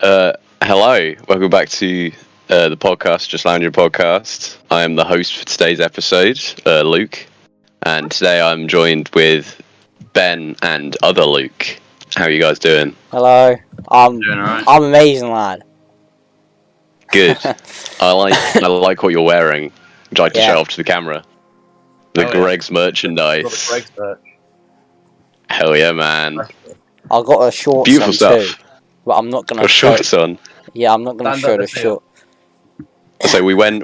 Hello, welcome back to the podcast, Just Lounge Your Podcast. I am the host for today's episode, Luke, and today I'm joined with Ben and other Luke. How are you guys doing? Hello, Doing alright. I'm amazing, lad. Good. I like what you're wearing. Would you like to show off to the camera? The Greg's merchandise. Got the Greg's merch. Hell yeah, man. I got a shorts Beautiful on stuff. too, but I'm not gonna Got show. shorts on. Yeah, I'm not gonna show the short. So we went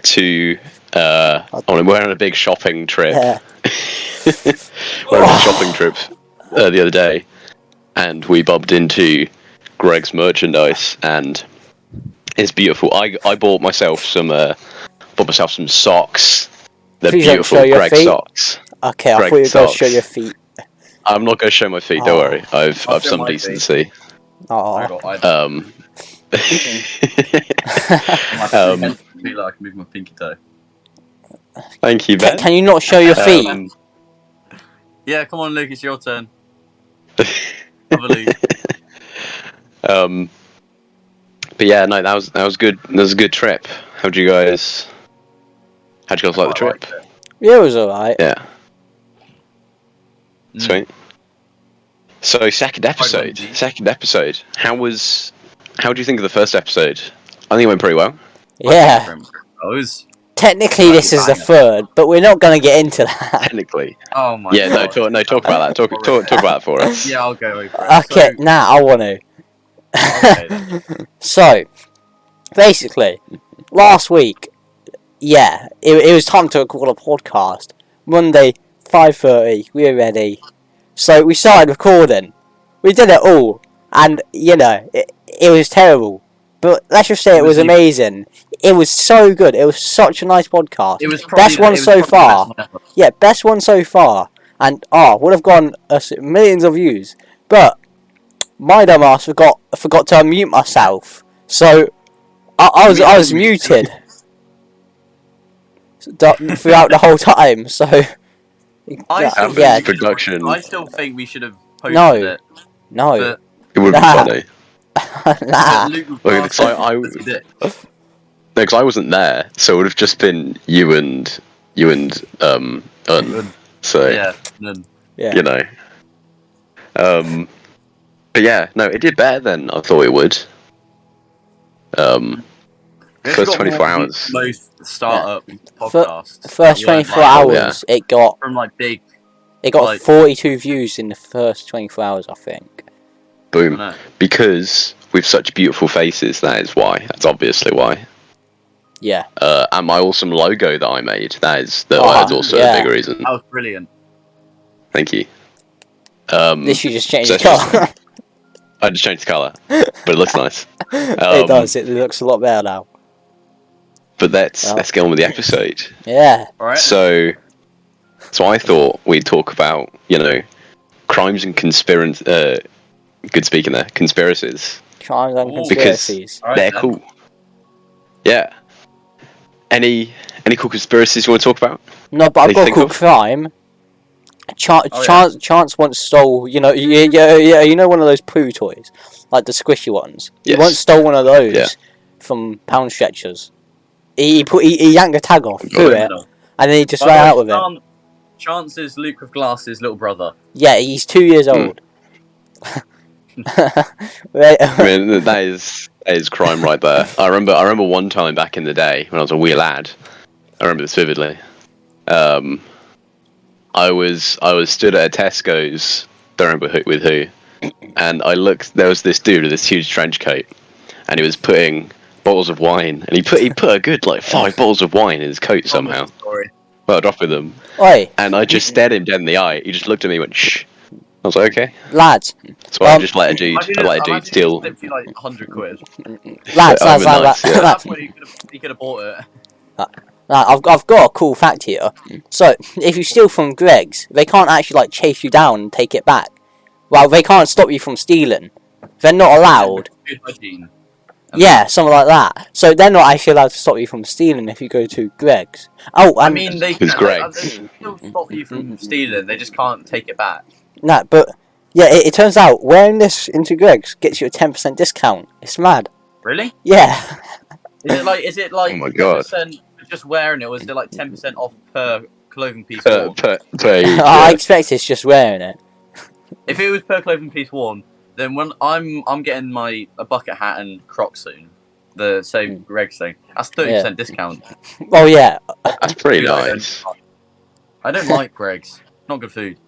to we're on a big shopping trip. Yeah. We're on a shopping trip the other day, and we bumped into Greg's merchandise, and it's beautiful. I bought myself some socks. They're Please don't beautiful show your Greg feet. socks. Okay, I Greg thought you were gonna socks. show your feet. I'm not going to show my feet. Don't worry. I've I'll show some my decency. Oh, I feel like I can move my pinky toe. Thank you, Ben. can you not show your feet? Yeah, come on, Luke. It's your turn. Have a Luke. But yeah, no, that was good. That was a good trip. How'd you guys like the trip? Yeah, it was alright. Yeah. Sweet. So second episode. How do you think of the first episode? I think it went pretty well. Yeah. Technically, this is the third, but we're not gonna get into that. Technically. Oh my Yeah, god. talk about that. Talk about that for us. Yeah, I'll go over it. Okay, I want to. Okay, then. So, basically, last week, it was time to record a podcast. Monday, 5:30, we were ready. So we started recording. We did it all, and it was terrible. But let's just say it was amazing. It was so good. It was such a nice podcast. It was probably best one so far. Yeah, best one so far. And would have gone millions of views. But my dumb ass forgot to unmute myself. So I was muted throughout the whole time. So Production. I still think we should have posted it. No. But It would be funny. Nah. Because I wasn't there, so it would have just been you and Un. So yeah. you know. But yeah, no, it did better than I thought it would. First 24 hours. Most startup podcast. The first 24 hours, it got from big. It got 42 views in the first 24 hours, I think. Boom. Because with such beautiful faces, that is why. That's obviously why. Yeah. And my awesome logo that I made, that's also a big reason. That was brilliant. Thank you. This you just changed the colour. I just changed the colour, but it looks nice. It does. It looks a lot better now. But let's get on with the episode. Yeah. All right. So I thought we'd talk about crimes and conspiracies. Good speaking there. Conspiracies. Crimes and conspiracies. Because they're cool. Yeah. Any cool conspiracies you want to talk about? No, but I've got a cool crime. Chance once stole, one of those poo toys, like the squishy ones. Yes. He once stole one of those from Pound Stretchers. He yanked a tag off, threw it, and then he just ran out with it. Chance is Luke with glasses' little brother. Yeah, he's 2 years old. I mean, that is crime right there. I remember one time back in the day when I was a wee lad. I remember this vividly. I was stood at a Tesco's. Don't remember with who. And I looked. There was this dude with this huge trench coat, and he was putting bottles of wine. And he put a good 5 bottles of wine in his coat somehow. Well, drop with them. Oi. And I just stared him dead in the eye. He just looked at me and went, shh. I was like, okay. Lads. So I just let a dude steal. I'd you 100 quid. Lads. That's what he could have bought it. I've got a cool fact here. So, if you steal from Greg's, they can't actually chase you down and take it back. Well, they can't stop you from stealing. They're not allowed. Yeah, something like that. So they're not actually allowed to stop you from stealing if you go to Greg's. Oh, I mean, they can Greg's. still stop you from stealing. They just can't take it back. No, but Yeah, it turns out wearing this into Greg's gets you a 10% discount. It's mad. Really? Yeah. Is it like Oh my God. 10% just wearing it, or is it like 10% off per clothing piece Per, worn? per, I yeah. expect it's just wearing it. If it was per clothing piece worn, then when I'm getting a bucket hat and Crocs soon, the same Greg's thing. That's 30% discount. Oh yeah. That's pretty Dude, nice. I don't like Greg's. Not good food.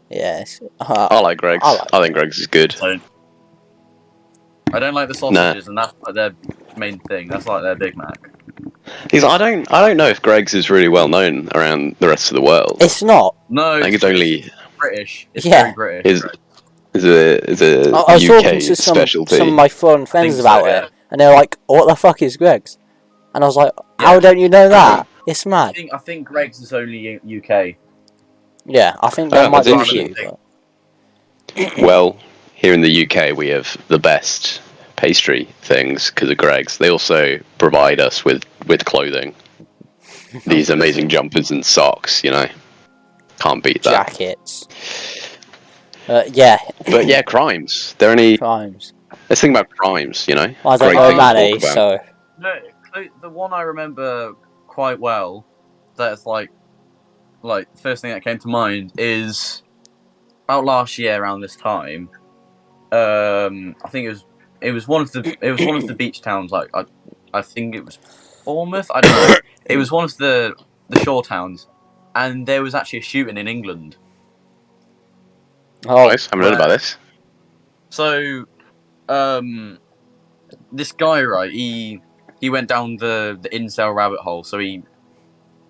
Yes. I like Greg's. I think Greg's is good. I don't like the sausages, and that's like their main thing. That's like their Big Mac. I don't know if Greg's is really well known around the rest of the world. It's not. No, I think it's only British. It's Yeah. very British. is a I was talking UK to specialty. some of my foreign friends about yeah. it, and they're like, "What the fuck is Greg's?" And I was like, Yeah. "How don't you know that? It's mad." I think Greg's is only UK. Yeah, I think there might that's be a few. interesting. But... Well, here in the UK, we have the best pastry things because of Greg's. They also provide us with clothing. These amazing jumpers and socks, Can't beat that. Jackets. Yeah. But yeah, crimes. There any... Crimes. Let's think about crimes, Well, I don't Great know thing to many, talk about. so... No, the one I remember quite well, that's like the first thing that came to mind is about last year around this time. I think it was one of the beach towns. Like I think it was Bournemouth. I don't know. It was one of the shore towns, and there was actually a shooting in England. Oh, Nice. Haven't heard about this. So, this guy, right? He went down the incel rabbit hole. So he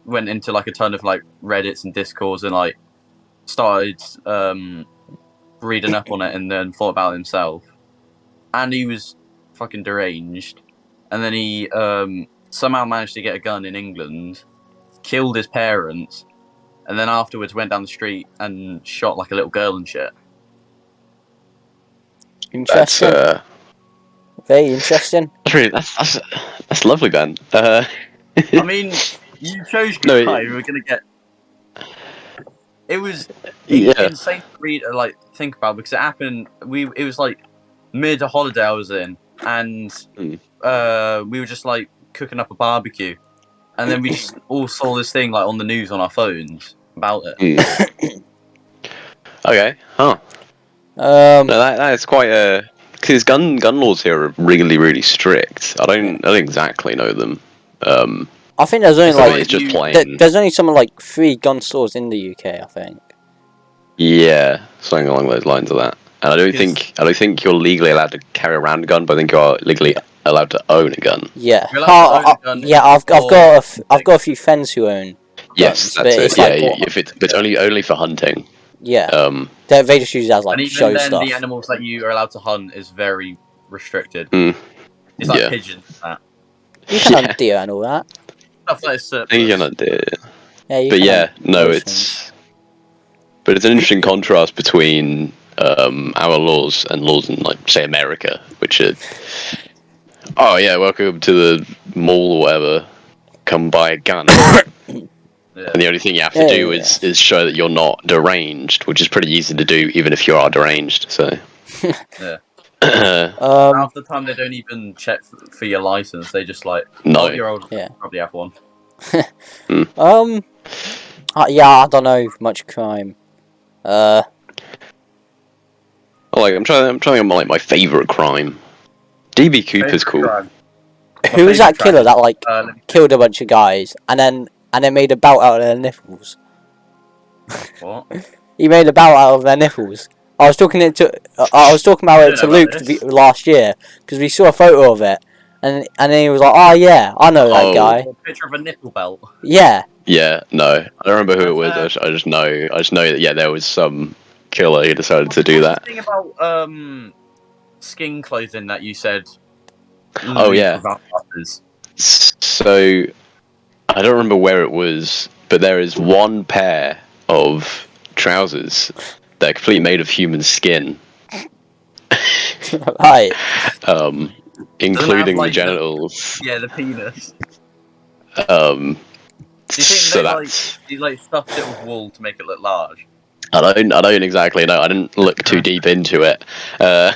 went into like a ton of like Reddits and Discords and like started reading up on it and then thought about it himself. And he was fucking deranged. And then he somehow managed to get a gun in England, killed his parents, and then afterwards went down the street and shot like a little girl and shit. That's interesting. Very interesting. that's lovely, Ben. I mean, you chose No, guy we were gonna get. It was Yeah. insane to read, like think about, because it happened. It was like mid holiday I was in, and we were just like cooking up a barbecue, and then we just all saw this thing like on the news on our phones about it. Okay. Huh. Um, No, that is quite a... Because gun laws here are really strict. I don't exactly know them. I think there's only like it's just plain. there's only something like 3 gun stores in the UK. I think. Yeah, something along those lines of that. And I don't think you're legally allowed to carry around a gun, but I think you're legally allowed to own a gun. Yeah. You're allowed to own a gun yeah. I've got a few friends who own. Yes, guns, that's but it. it's Yeah, like, if it's only for hunting. Yeah. They just use it as like and even show then, stuff. the animals that you are allowed to hunt is very restricted. Mm. It's like Yeah. pigeons and that. You can hunt deer and all that. Stuff that is surplus. You cannot do it. Yeah. You But can yeah, hunt no, those it's... But it's an interesting contrast between our laws and laws in, like, say, America, which are... Oh, yeah, welcome to the mall or whatever. Come buy a gun. Yeah. And the only thing you have to do is show that you're not deranged, which is pretty easy to do even if you are deranged, so... Yeah. Uh, Half the time they don't even check for your license. They just like, No. you're old. Yeah. Probably have one. Yeah, I don't know much crime. I'm trying to think of like my favourite crime. DB Cooper's cool. Who was that killer that like let me- killed a bunch of guys and then made a belt out of their nipples? What? He made a belt out of their nipples. I was talking about it to know Luke about this. last year because we saw a photo of it, and then he was like, "Oh yeah, I know that Oh. guy." A picture of a nipple belt. Yeah, Yeah, no, I don't remember who it was. That's, I just know that there was some killer who decided to do What's that. the thing about skin clothing that you said? Oh, yeah. Vampires? So I don't remember where it was, but there is one pair of trousers that are completely made of human skin, right. including like, the genitals. Yeah, the penis. Um, Do you think so they that's stuffed it with wool to make it look large? I don't exactly know. I didn't look too deep into it. Uh,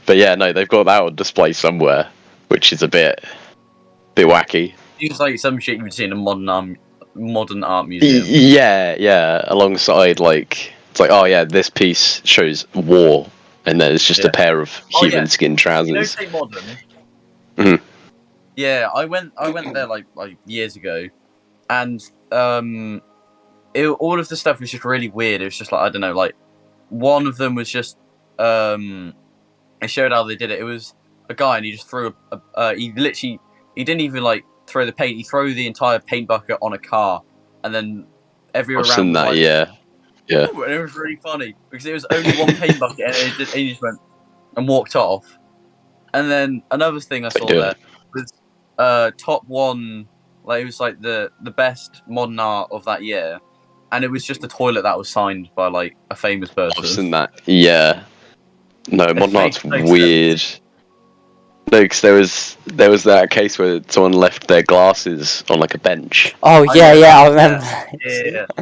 but yeah, no, they've got that on display somewhere, which is a bit wacky. Seems like some shit you would see in a modern art museum. Yeah. Alongside, like, it's like, oh yeah, this piece shows war, and then it's just a pair of human skin trousers. You know, say modern. Mhm. Yeah, I went there like years ago, and all of the stuff was just really weird. It was just like, I don't know, like one of them was just it showed how they did it. It was a guy and he just threw he didn't even like throw the paint. He threw the entire paint bucket on a car, and then everyone I've around seen was that, like, yeah. "Ooh," and it was really funny because it was only one paint bucket, and he just went and walked off. And then another thing I saw there was top one, like it was like the best modern art of that year, and it was just a toilet that was signed by like a famous person. I've seen that, yeah. No, modern art's weird. No, because there was that case where someone left their glasses on like a bench. Oh yeah, I remember.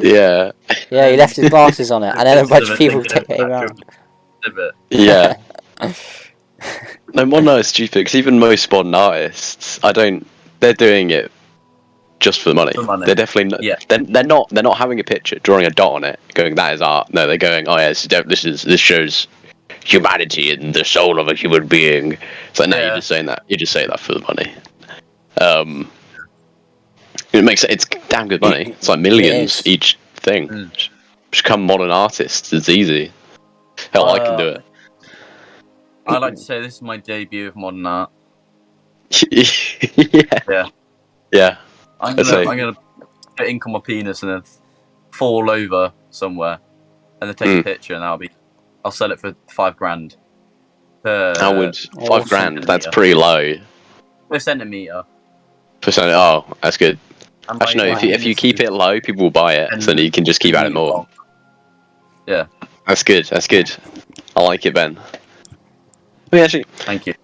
Yeah. Yeah, he left his glasses on it, and then a bunch of people came around. Yeah. No, modern art is stupid because even most modern artists, they're doing it just for the money. They're definitely they're not having a picture, drawing a dot on it, going that is art. No, they're going, oh yeah, this shows humanity and the soul of a human being. It's like, no, you're just saying that for the money. It's damn good money. It's like millions each thing. Just become modern artists. It's easy. Hell, I can do it. I like to say this is my debut of modern art. Yeah. I'm gonna put ink on my penis and then fall over somewhere, and then take a picture, and I'll sell it for $5,000. I would $5,000. That's pretty low. Per centimeter. Oh, that's good. Actually, no. If you keep it low, people will buy it, so then you can just keep at it more. Yeah. That's good. I like it, Ben. I mean, actually, thank you.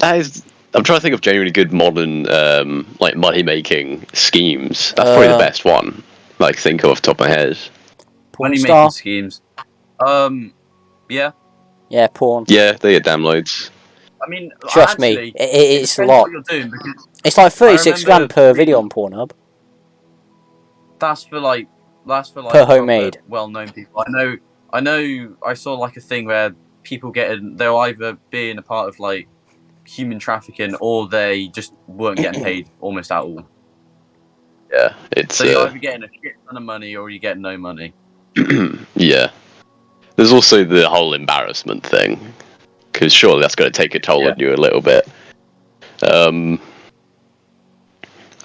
I'm trying to think of genuinely good modern, like money making schemes. That's probably the best one. Like, think of off the top of my head. Money making schemes. Yeah. Yeah, porn. Yeah, they get damn loads. I mean, trust me, it's a lot. What you're doing, it's like $36,000 per video on Pornhub. That's for like per homemade. Well-known people. I know. I saw like a thing where people they'll either being a part of like human trafficking or they just weren't getting paid almost at all. Yeah, it's so you're either getting a shit ton of money or you get no money. Yeah. There's also the whole embarrassment thing, because surely that's going to take a toll on you a little bit. I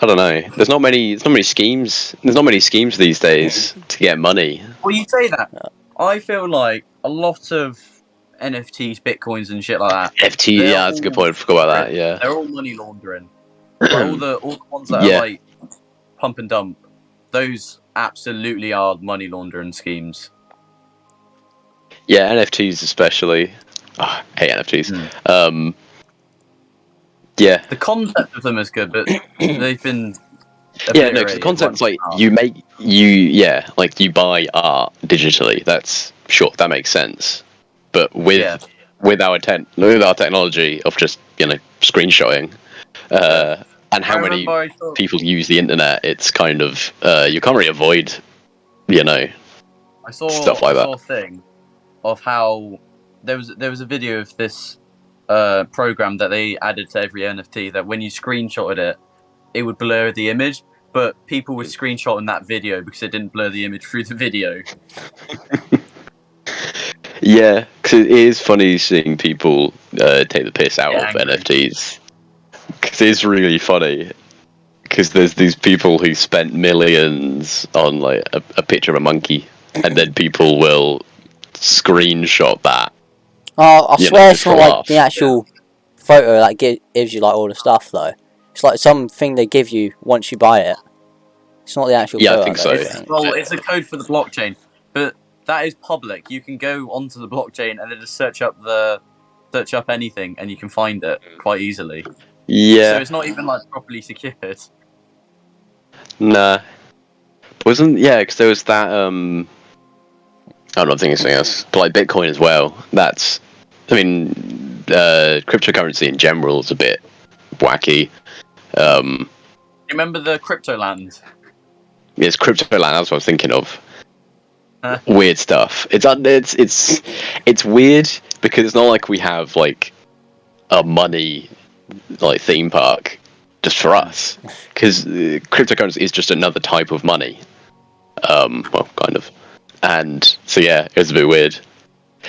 don't know. There's not many schemes. There's not many schemes these days to get money. Well, you say that. I feel like a lot of NFTs, bitcoins, and shit like that. NFT, yeah, that's a good point. I forgot about that. Yeah, they're all money laundering. Like, all the ones that are like pump and dump. Those absolutely are money laundering schemes. Yeah, NFTs especially. Oh, I hate NFTs. Yeah. The concept of them is good, but they've been. Yeah, no, because the concept's like you buy art digitally. That's sure, that makes sense. But with our technology of just screenshotting, and how many people use the internet, it's kind of you can't really avoid, stuff like that. I saw a thing of how there was a video of this program that they added to every NFT that when you screenshotted it, it would blur the image, but people were screenshotting that video because it didn't blur the image through the video. Yeah, because it is funny seeing people take the piss out of NFTs. Because it's really funny. Because there's these people who spent millions on like a picture of a monkey, and then people will screenshot that. Oh, I swear it's not like the actual photo that gives you like all the stuff though. It's like something they give you once you buy it. It's not the actual photo. I think so. It's a code for the blockchain, but that is public. You can go onto the blockchain and then just search up anything, and you can find it quite easily. Yeah. So it's not even like properly secured. Nah. Wasn't because there was that I'm not thinking of something else, but like Bitcoin as well. That's, I mean, cryptocurrency in general is a bit wacky. You remember the crypto land? It's crypto land. That's what I was thinking of. Huh? Weird stuff. It's weird because it's not like we have like a money like theme park just for us, because cryptocurrency is just another type of money. Well, kind of. And so yeah, it was a bit weird.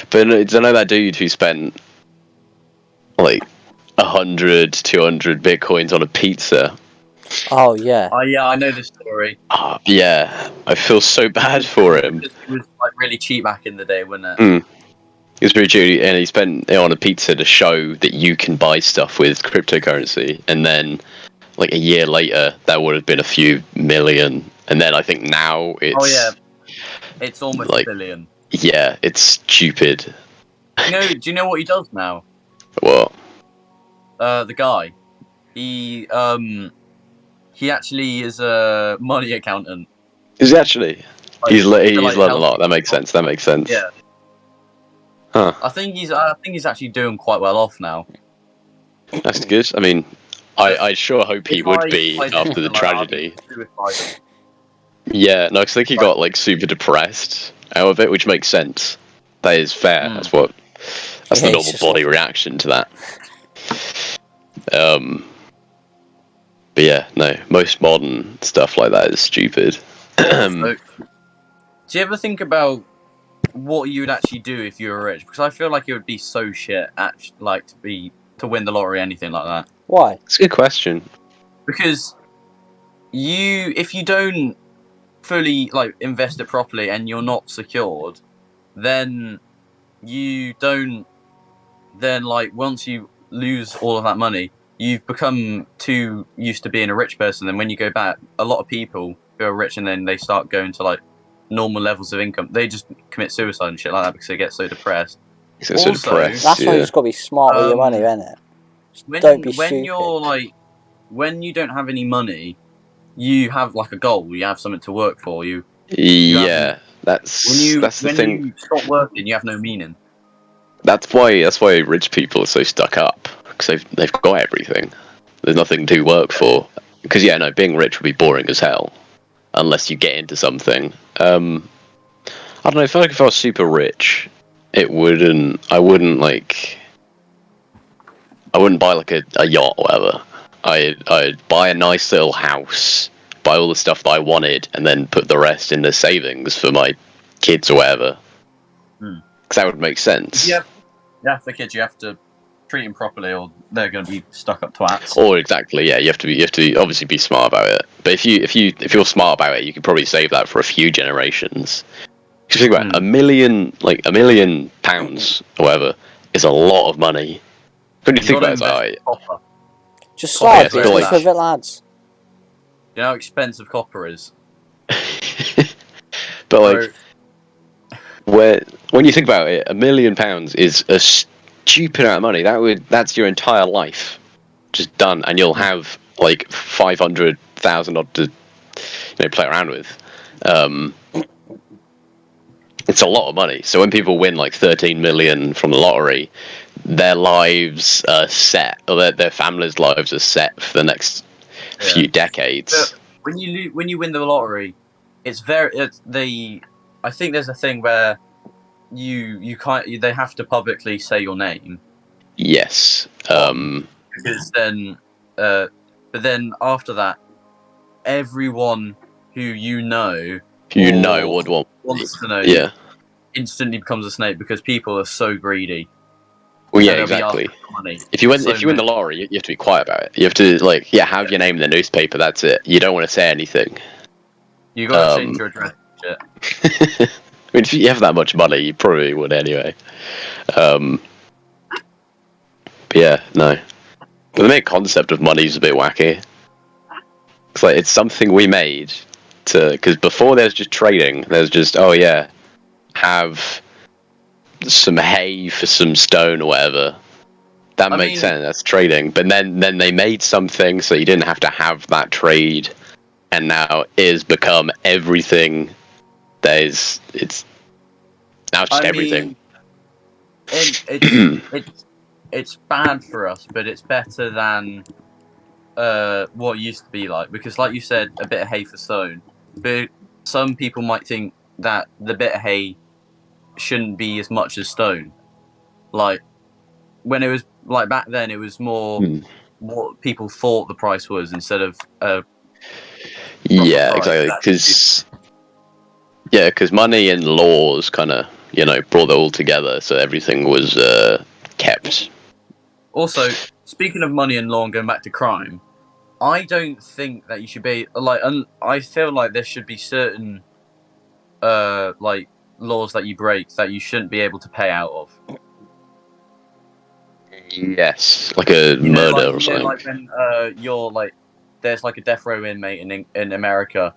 But I know that dude who spent like 100, 200 bitcoins on a pizza. Oh yeah. Oh yeah, I know this story. Yeah, I feel so bad for him. It was like really cheap back in the day, wasn't it? He was pretty cheap, and he spent it on a pizza to show that you can buy stuff with cryptocurrency. And then, like a year later, that would have been a few million. And then I think now it's. Oh yeah, it's almost like, a billion. Yeah, it's stupid. Do you know what he does now? What? The guy, he actually is a money accountant. Is he actually? Like, He's learned a help lot. That makes sense. Yeah. Huh. I think he's actually doing quite well off now. That's good. I mean, I sure hope he would be I after the like, tragedy. suicidal. Yeah, no, 'cause I think he got like super depressed out of it, which makes sense. That is fair. That's the Yeah, normal body reaction to that. But yeah, no, most modern stuff like that is stupid. Also, do you ever think about what you would actually do if you were rich? Because I feel like it would be so shit, like to win the lottery, anything like that. Why? It's a good question. Because if you don't fully like invest it properly and you're not secured, then you don't. Then like once you lose all of that money, you've become too used to being a rich person. And when you go back, a lot of people who are rich and then they start going to like normal levels of income, they just commit suicide and shit like that because they get so depressed. So depressed. That's why you just got to be smart with your money, isn't it? Don't be stupid. You're like, when you don't have any money, you have like a goal. You have something to work for. That's the thing. When you stop working, you have no meaning. That's why rich people are so stuck up, because they've got everything. There's nothing to work for. Because being rich would be boring as hell, unless you get into something. I don't know. I feel like if I was super rich, I wouldn't buy like a yacht or whatever. I'd buy a nice little house, buy all the stuff that I wanted, and then put the rest in the savings for my kids or whatever. Because that would make sense. Yeah, for kids, you have to treat them properly, or they're going to be stuck up twats. Or exactly, yeah. You have to obviously be smart about it. But if you're smart about it, you could probably save that for a few generations. Because think about it, £1 million or whatever is a lot of money. When you think about it, just start it's business for the lads. You know how expensive copper is. But like, when you think about it, £1 million is a stupid amount of money. That's your entire life just done, and you'll have like 500,000 odd to play around with. It's a lot of money. So when people win like 13 million from the lottery, their lives are set, or their families' lives are set for the next few decades. But when you win the lottery, I think there's a thing where they have to publicly say your name. Yes. Because then, but then after that, everyone who wants to know, instantly becomes a snake because people are so greedy. Well, yeah, exactly. If you win the lottery, you have to be quiet about it. You have to have your name in the newspaper. That's it. You don't want to say anything. You got to change your address. Shit. I mean, if you have that much money, you probably would anyway. But yeah, no. But the main concept of money is a bit wacky. It's something we made because before there's just trading. There's just have some hay for some stone or whatever. That makes sense. That's trading. But then they made something so you didn't have to have that trade. and now it has become everything. It's now it's just I everything. mean, it's bad for us, but it's better than what it used to be like. Because, like you said, a bit of hay for stone. But some people might think that the bit of hay shouldn't be as much as stone. Like when it was like back then, it was more what people thought the price was instead of a proper Yeah, price. exactly. Because money and laws kind of brought it all together, so everything was kept. Also, speaking of money and law and going back to crime, I don't think that you should be like. I feel like there should be certain like laws that you break that you shouldn't be able to pay out of. Yes, like a murder or something. Like when you're like, there's like a death row inmate in America,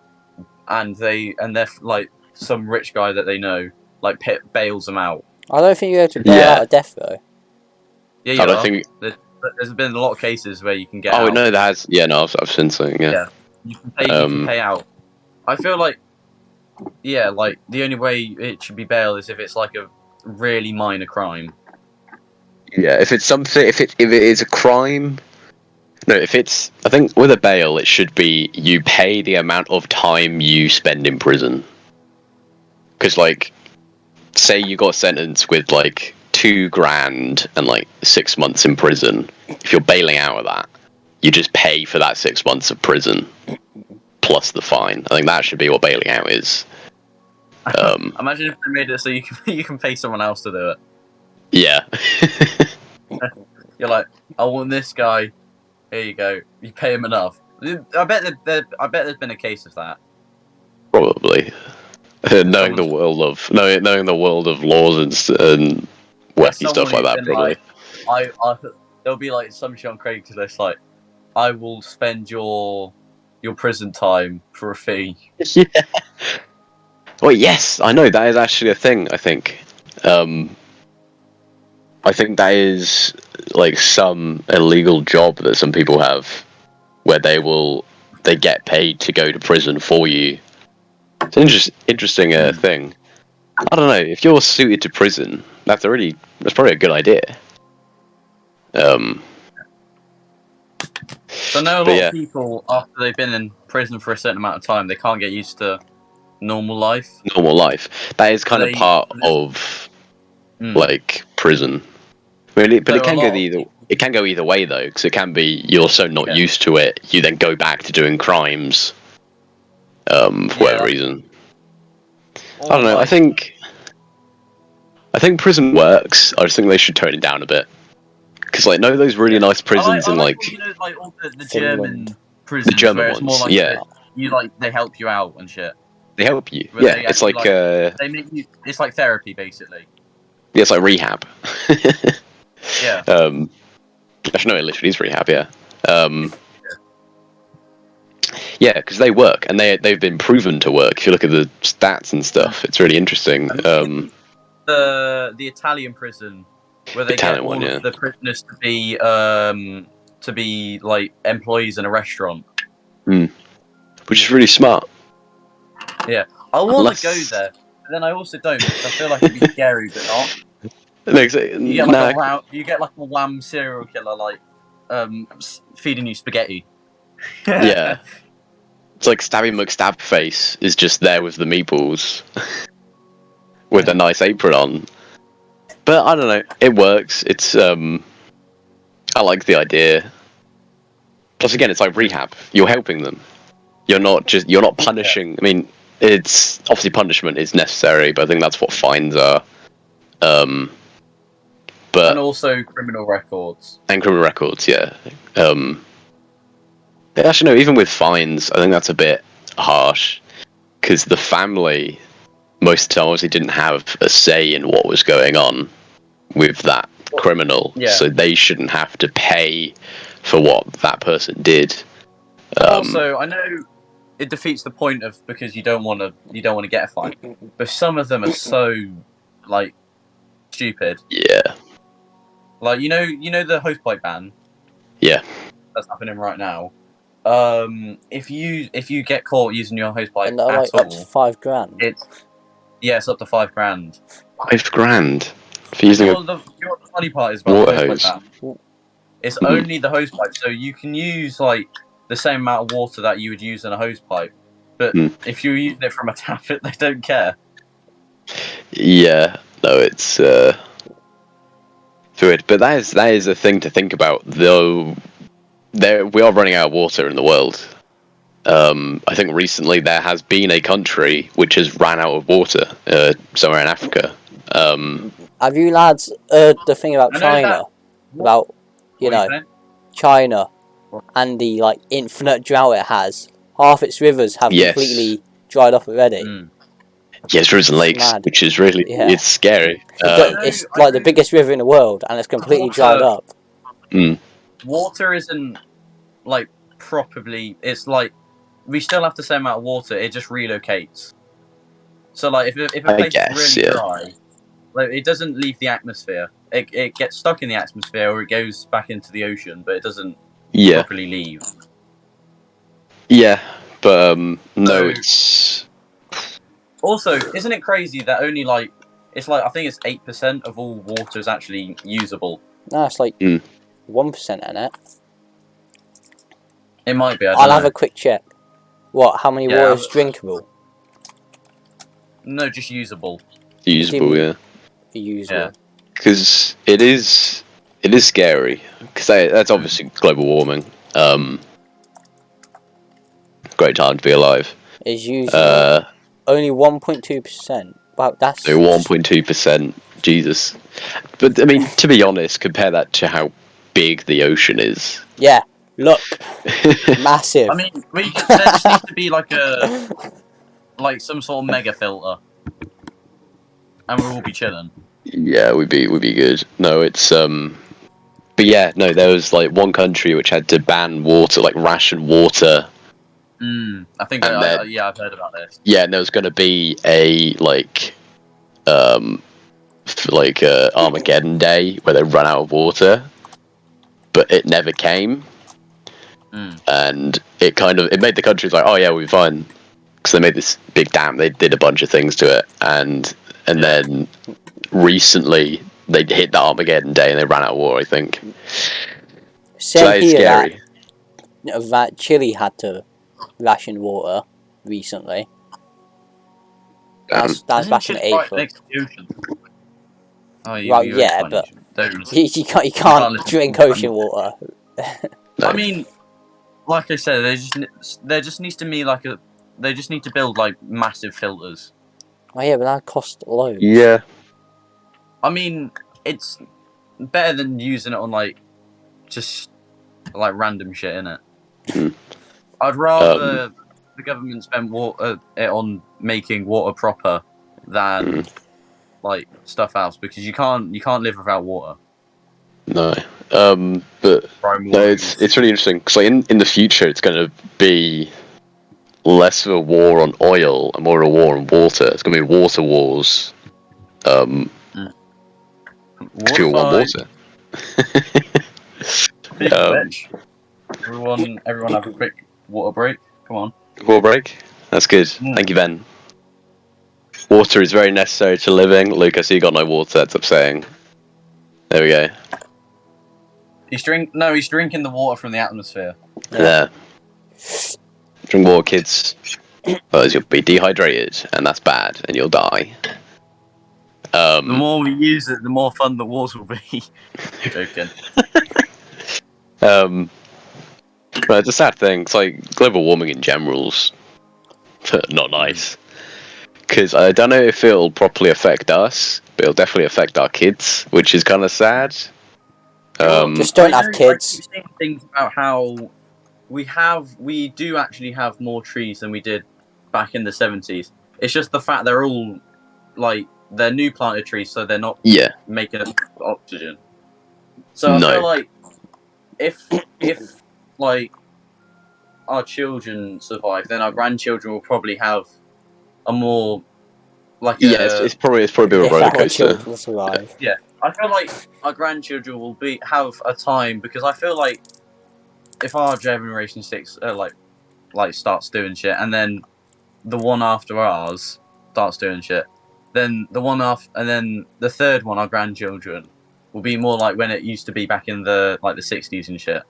and they're like some rich guy that they know like bails them out. I don't think you're able to bail out a death row. Yeah, you I don't are. think. There's been a lot of cases where you can get Oh out. no, that has. Yeah, no, I've seen something. Yeah. You can pay out. I feel like, yeah, like the only way it should be bail is if it's like a really minor crime. Yeah, if it's something, if it is a crime. No, if it's, I think with a bail, it should be you pay the amount of time you spend in prison. Because, like, say you got sentenced with like $2,000 and like 6 months in prison. If you're bailing out of that, you just pay for that 6 months of prison plus the fine. I think that should be what bailing out is. Imagine if they made it so you can pay someone else to do it. Yeah. You're like, I want this guy. Here you go. You pay him enough. I bet there's been a case of that. Probably. Knowing the world of laws and wacky stuff like that, probably. Like, there'll be like some shit on Craigslist like, I will spend your prison time for a fee. Yeah. Well, yes, I know that is actually a thing. I think that is like some illegal job that some people have, where they get paid to go to prison for you. It's an interesting thing. I don't know, if you're suited to prison, that's probably a good idea. So I know a lot of people, after they've been in prison for a certain amount of time, they can't get used to normal life. Normal life. That is kind of part of like prison. Really, but it can go either way though, because it can be you're so not used to it, you then go back to doing crimes. For whatever reason. I don't know. I think prison works. I just think they should tone it down a bit. Because like, know those really nice prisons in like like all the German prisons, the German where ones, it's more like they help you out and shit. They help you. Yeah, it's like they make you. It's like therapy, basically. Yeah, it's like rehab. Yeah. Actually, no, it literally is rehab. Yeah. Yeah, because they work and they've been proven to work. If you look at the stats and stuff, it's really interesting. The Italian prison where they get all of the prisoners to be like employees in a restaurant, which is really smart. Yeah, I want to go there, but then I also don't because I feel like it'd be scary, but not. You get like a wham serial killer like feeding you spaghetti. Yeah. It's like Stabby McStabface is just there with the meatballs with a nice apron on. But I don't know, it works. It's I like the idea. Plus again, it's like rehab. You're helping them. You're not punishing. Yeah. I mean, it's obviously punishment is necessary, but I think that's what fines are. But and also criminal records. Yeah. Actually, no. Even with fines, I think that's a bit harsh because the family most of the time obviously didn't have a say in what was going on with that criminal, so they shouldn't have to pay for what that person did. Also, I know it defeats the point of because you don't want to get a fine, but some of them are so like stupid. Yeah. Like you know the hosepipe ban. Yeah. That's happening right now. If you get caught using your hosepipe And they're at like up to all, £5,000. it's up to £5,000. £5,000 for using a The funny part is about water the hosepipe hose. ban. It's Mhm. only the hosepipe, so you can use like the same amount of water that you would use in a hosepipe. But if you're using it from a tap, they don't care. Yeah, no, it's weird. But that is a thing to think about, though. We are running out of water in the world. I think recently there has been a country which has ran out of water somewhere in Africa. Have you lads heard the thing about I know China? that. About, you What are you know, saying? China and the like infinite drought it has. Half its rivers have Yes. completely dried up already. Mm. Yes, rivers and It's lakes, mad. which is really Yeah. it's scary. It's I like the know biggest river in the world, and it's completely dried up. water isn't like properly. It's like we still have the same amount of water. It just relocates. So like if a I place guess, is really yeah. dry, like it doesn't leave the atmosphere. It gets stuck in the atmosphere or it goes back into the ocean, but it doesn't properly leave. Yeah, but no, So- it's Also, isn't it crazy that only like it's like I think it's 8% of all water is actually usable. No, it's like Mm. 1% in it. It might be. I'll have a quick check. What? How many Yeah, water is drinkable? No, just usable. usable, mean? yeah. Usable. Yeah. Because it is scary. Because that's obviously global warming. Great time to be alive. Is usable. Only 1.2%. Wow, that's So 1.2%. Jesus. But I mean, to be honest, compare that to how big the ocean is. Yeah. Look, massive. I mean, there just needs to be like some sort of mega filter, and we'll all be chilling. Yeah, we'd be good. No, it's but yeah, no, there was like one country which had to ban water, like ration water. I think And then, I've heard about this. Yeah, and there was going to be a Armageddon Day where they run out of water, but it never came. And it made the countries like, oh yeah, we'll be fine, because they made this big dam. They did a bunch of things to it, and then recently they hit the Armageddon Day and they ran out of water, I think. So that is scary. That Chile had to ration water recently. That's back in April. Right next to the ocean. Oh, Well, yeah, but you can't drink ocean water. No. I mean, like I said, there just needs to be they just need to build like massive filters. Oh yeah, but that costs loads. Yeah. I mean, it's better than using it on like just like random shit, innit? I'd rather the government spend it on making water proper than like stuff else, because you can't live without water. No. But no, it's really interesting, because like in the future it's going to be less of a war on oil and more of a war on water. It's going to be water wars. People want water. Everyone have a quick water break. Come on. Water break? That's good. Thank you, Ben. Water is very necessary to living. Luke, I see you got no water. That's upsetting. There we go. He's drinking the water from the atmosphere. Yeah. Drink water, kids. Otherwise you'll be dehydrated, and that's bad, and you'll die. The more we use it, the more fun the wars will be. Joking. But it's a sad thing. It's like global warming in general's not nice. Because I don't know if it'll properly affect us, but it'll definitely affect our kids, which is kind of sad. Just don't have kids. I keep saying things about how we do actually have more trees than we did back in the 70s. It's just the fact they're all like they're new planted trees, so they're not making enough oxygen. So I feel like if like our children survive, then our grandchildren will probably have a more like it's probably a bit of a roller coaster. Yeah, I feel like our grandchildren will have a time, because I feel like if our Generation 6 like starts doing shit, and then the one after ours starts doing shit, then the one after, and then the third one, our grandchildren, will be more like when it used to be back in the 60s and shit.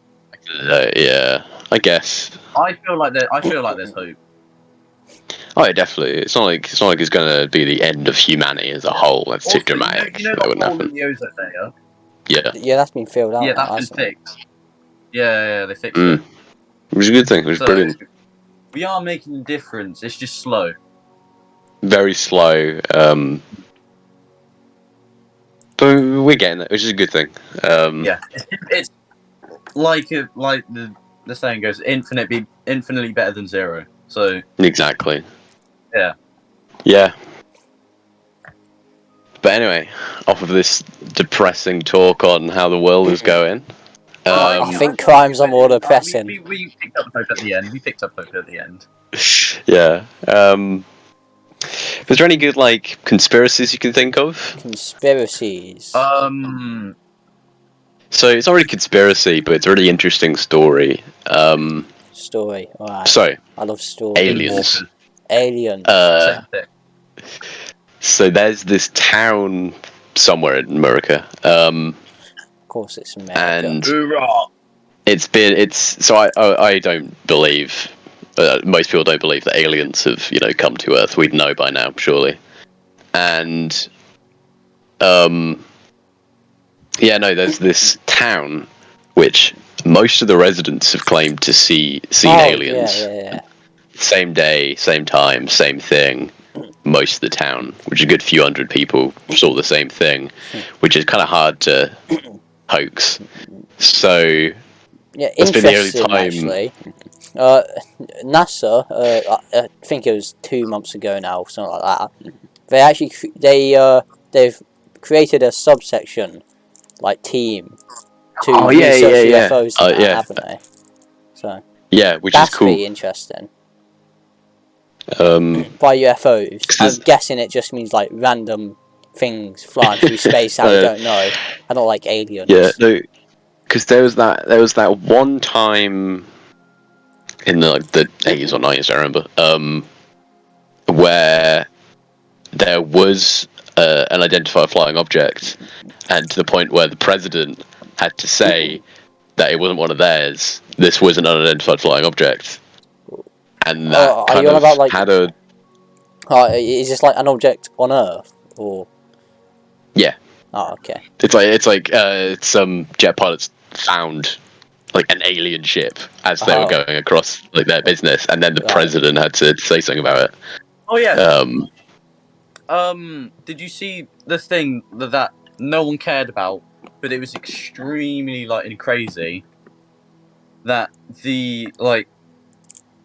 Yeah, I guess. I feel like there's hope. Oh, yeah, definitely. It's not like it's gonna be the end of humanity as a whole. That's too Also, dramatic. You know That the wouldn't hole in happen. the ozone layer? Yeah. Yeah, that's been filled out. Yeah, now, that's been hasn't it? fixed. Yeah, they fixed it. It was a good thing. It was So brilliant. we are making a difference. It's just slow. Very slow. But we're getting it, which is a good thing. Yeah, it's like the saying goes, infinitely better than zero. So Exactly. yeah. Yeah. But anyway, off of this depressing talk on how the world is going. I think crimes are more depressing. We picked up hope at the end. We picked up hope at the end. Yeah. Is there any good conspiracies you can think of? Conspiracies. Um, So it's not really conspiracy, but it's a really interesting story. Story. Alright. So I love stories. aliens. Aliens. same thing. So there's this town somewhere in America. Of course, it's America. And Hoorah! I don't believe. Most people don't believe that aliens have come to Earth. We'd know by now, surely. And there's this town which most of the residents have claimed to seen aliens. Yeah. Same day, same time, same thing. Most of the town, which is a good few hundred people, saw the same thing, which is kind of hard to hoax. So Yeah, it's been the only interesting time. actually. NASA, I think it was 2 months ago now, something like that. They actually they've created a subsection, team, to research UFOs, haven't they? So yeah, which that's is cool. pretty interesting. By UFOs, I'm guessing it just means random things flying through space that we don't know. I don't like aliens. Yeah, no, because there was that one time in the 80s or 90s, I remember, where there was an unidentified flying object, and to the point where the president had to say that it wasn't one of theirs. This was an unidentified flying object, and that kind of had a. Is this an object on Earth or? Yeah. Oh, okay. It's like some jet pilots found an alien ship as they were going across their business, and then the president had to say something about it. Oh yeah. Did you see the thing that no one cared about, but it was extremely crazy? That the 1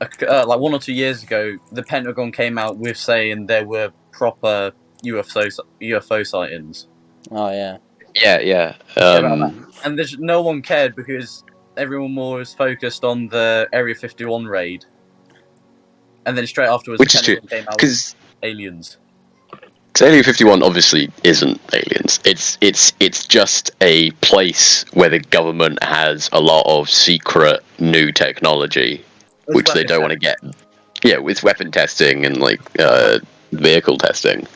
or 2 years ago, the Pentagon came out with saying there were proper UFO sightings. Oh yeah. Yeah. And there's no one cared because everyone was focused on the Area 51 raid, and then straight afterwards, which the is true, Pentagon came out because aliens. Area 51 obviously isn't aliens. It's just a place where the government has a lot of secret new technology, which they don't want to get. Yeah, with weapon testing and vehicle testing.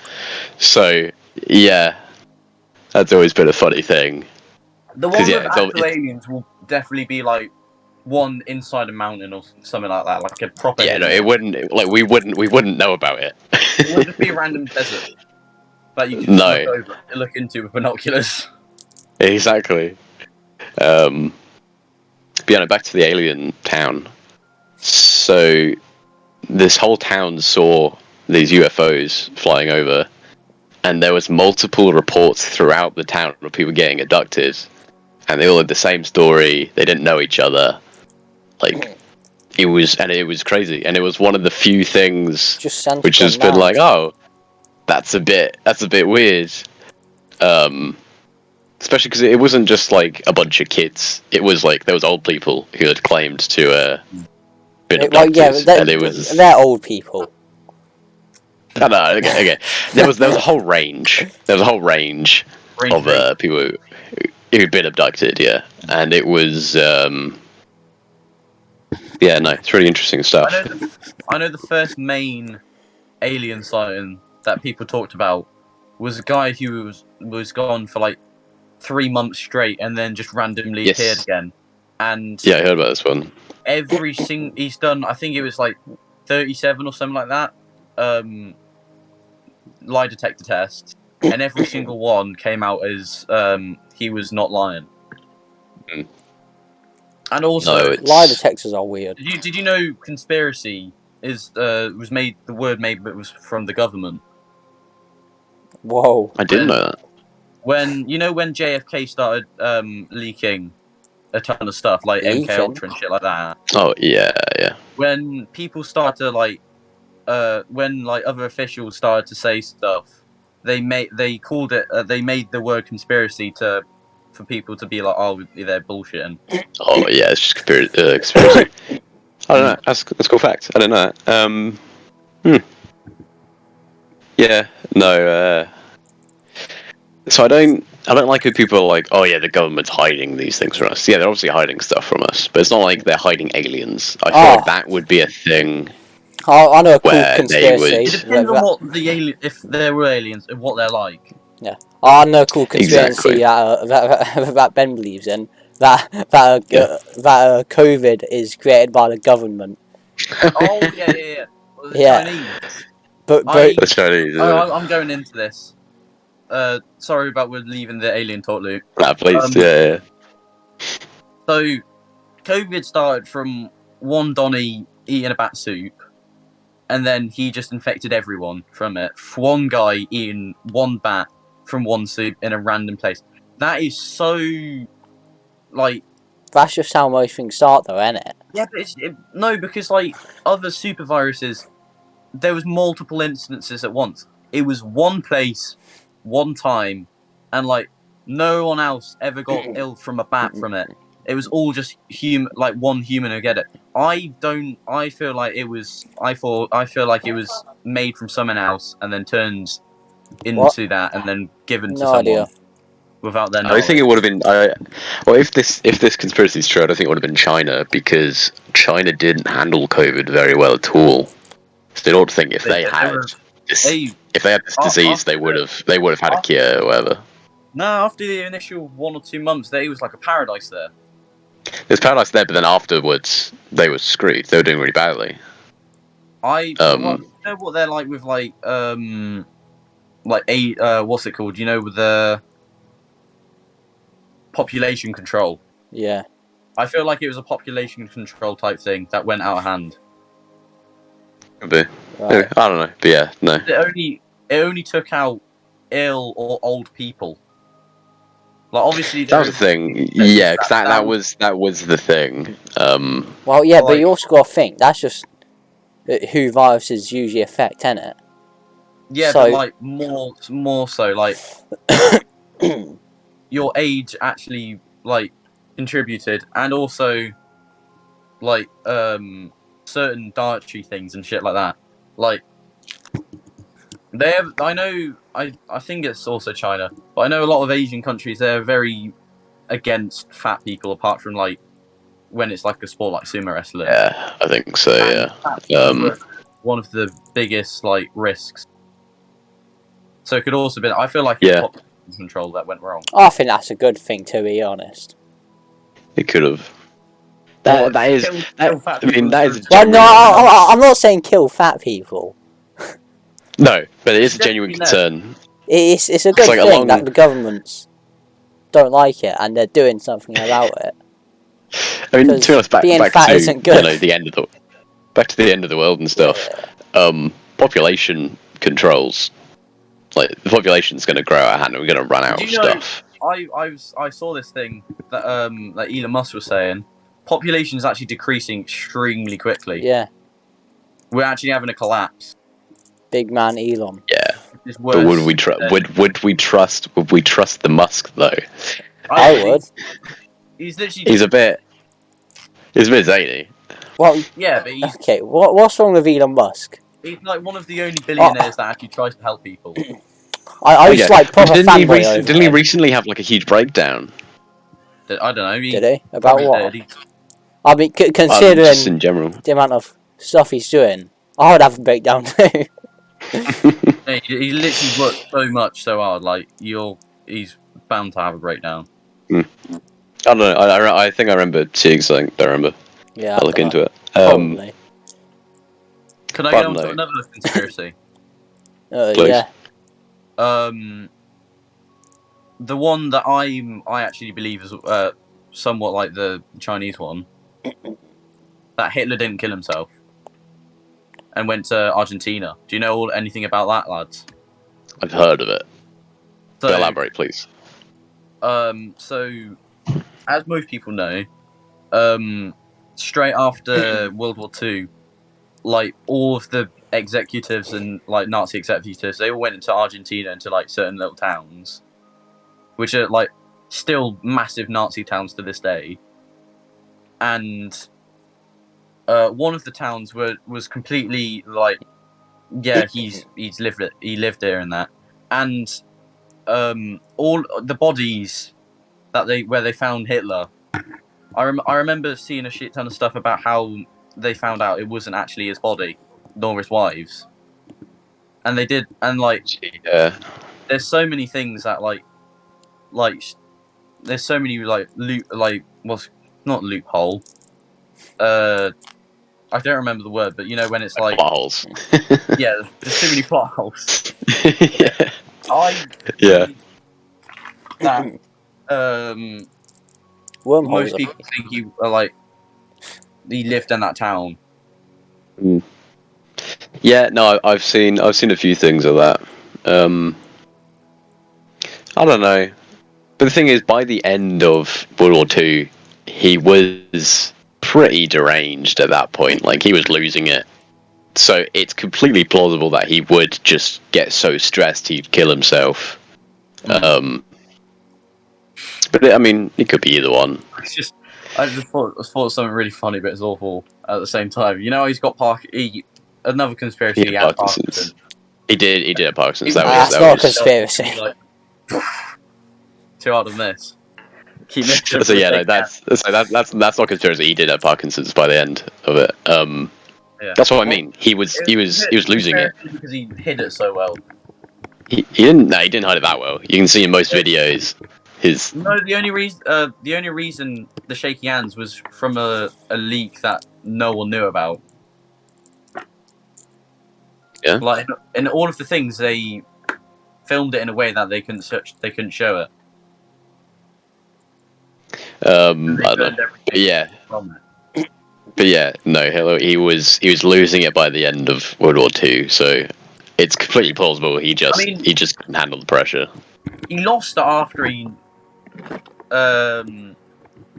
So yeah, that's always been a funny thing. The one with actual aliens will definitely be one inside a mountain or something like that, like a proper. Yeah, no, it wouldn't. We wouldn't know about it. It would just be a random desert that you can look into with binoculars. Exactly. But back to the alien town. So this whole town saw these UFOs flying over, and there was multiple reports throughout the town of people getting abducted, and they all had the same story. They didn't know each other. It was crazy, and it was one of the few things which has been that's a bit weird. Especially because it wasn't just a bunch of kids. It was there was old people who had claimed to been abducted, and it was they're old people. I know. Okay. There was a whole range. There was a whole range of people who'd been abducted. Yeah, and it was Yeah, no, it's really interesting stuff. I know the first main alien sighting that people talked about was a guy who was gone for like 3 months straight and then just randomly Yes. appeared again. And Yeah, I heard about this one. he's done, I think it was like 37 or something like that, lie detector tests, and every single one came out as he was not lying. Mm. And also, No, Lie detectors are weird. did you know conspiracy was made, the word made, but was from the government? Whoa. I didn't know that. When JFK started leaking a ton of stuff like MK Leaking? Ultra and shit like that, Oh yeah. when people started to when like other officials started to say stuff, they made the word conspiracy for people to be like, oh, they're bullshitting. Oh yeah, it's just conspiracy. I don't know. That's cool fact. I don't know that. Yeah. No. So I don't like when people are like, oh yeah, the government's hiding these things from us. Yeah, they're obviously hiding stuff from us, but it's not like they're hiding aliens. I feel like that would be a thing. I know a cool Where they conspiracy. would- It depends on what the alien, if there were aliens, and what they're like. Yeah, I know a cool conspiracy Exactly. that Ben believes in. That COVID is created by the government. Oh yeah. Well, the Yeah. Chinese. But The Chinese. I'm going into this. Sorry about we're leaving the alien talk loop. Please. Yeah. So, COVID started from one Donny eating a bat soup, and then he just infected everyone from it. One guy eating one bat from one soup in a random place. That is so, like... that's just how most things start, though, isn't it? Yeah, but no, because, like, other super viruses, there was multiple instances at once. It was one place, one time, and, like, no one else ever got ill from a bat from it. It was all just one human who get it. I feel like it was made from someone else and then turned into that and then given to No someone idea. without their I knowledge. think it would have been. Well, if this conspiracy is true, I don't think it would have been China, because China didn't handle COVID very well at all. So they don't think if they had this disease, they would have had a cure or whatever. No, after the initial 1 or 2 months, it was like a paradise there. There's paradise there, but then afterwards they were screwed. They were doing really badly. You know what they're like with what's it called? You know, with the population control. Yeah. I feel like it was a population control type thing that went out of hand. Could be. Right. I don't know, but yeah, no. It only took out ill or old people. Like, obviously, That was the thing. Yeah, because that was the thing. Well, yeah, but like- you also got to think that's just who viruses usually affect, isn't it? Yeah, So- but like more so, like your age actually like contributed, and also like certain dietary things and shit like that. Like I think it's also China, but I know a lot of Asian countries, they're very against fat people, apart from like when it's like a sport like sumo wrestling. Yeah, I think so. And Yeah. fat people were one of the biggest like risks. So it could also be. I feel like it's population control that went wrong. I think that's a good thing, to be honest. It could have. Well, That is. kill fat people That is. Well, no, I'm not saying kill fat people. No, but it is a It's genuine definitely concern. It's a good like a thing long- that the governments don't like it and they're doing something about it. I mean, to Because be honest, being back fat to isn't good. back to the end of the world and stuff. Population controls. Like, the population's going to grow out of hand, and we're going to run out of stuff. I saw this thing that that Elon Musk was saying. Population is actually decreasing extremely quickly. Yeah, We're actually having a collapse. big man Elon. Yeah, It's but worse would we trust the Musk though? I would. He's literally. He's a bit zany. Well, Yeah, but okay. What's wrong with Elon Musk? he's like one of the only billionaires that actually tries to help people. I used to like proper fanboy over Didn't he him. recently have like a huge breakdown? I don't know. Did he? About probably what? did. I mean, just considering in general. the amount of stuff he's doing, I would have a breakdown too. Hey, he literally worked so much, so hard. Like he's bound to have a breakdown. I don't know. I think I remember seeing something. Don't remember. Yeah, I'll look into it. probably. Can I But get on to no. another conspiracy? Please. Yeah. The one that I actually believe is somewhat like the Chinese one. That Hitler didn't kill himself and went to Argentina. Do you know anything about that, lads? I've heard of it. So, Elaborate, please. So as most people know, straight after World War II, like all of the executives and like Nazi executives, they all went into Argentina, into like certain little towns, which are like still massive Nazi towns to this day. And one of the towns was completely like, yeah, he lived there and that, and all the bodies where they found Hitler. I remember seeing a shit ton of stuff about how they found out it wasn't actually his body, nor his wife's, and they did, and like, Yeah. there's so many things that like, there's so many like what's not loophole, I don't remember the word, but you know when it's like Plot holes. yeah, there's too many plot holes. Yeah. I Yeah. believe that Wormholes. most people think he lived in that town. Yeah. No, I've seen a few things of that. I don't know, but the thing is, by the end of World War II, he was pretty deranged at that point. Like, he was losing it. So it's completely plausible that he would just get so stressed he'd kill himself. But I mean, it could be either one. It's just I just thought something really funny, but it's awful at the same time. You know, he's got another conspiracy. He had Parkinson's. He did have Parkinson's. That's not a conspiracy. Like, too hard on this. Keep So yeah, no, that's not conspiracy. He did have Parkinson's by the end of it. Yeah. That's what I mean. He was losing it. Because he hid it so well. He didn't hide it that well. You can see in most videos his. No, the only reason the shaky hands was from a leak that no one knew about. Yeah. Like in all of the things, they filmed it in a way that they couldn't show it. I don't know. But yeah. But yeah, no, he was losing it by the end of World War II, so it's completely plausible he just couldn't handle the pressure. He lost it after he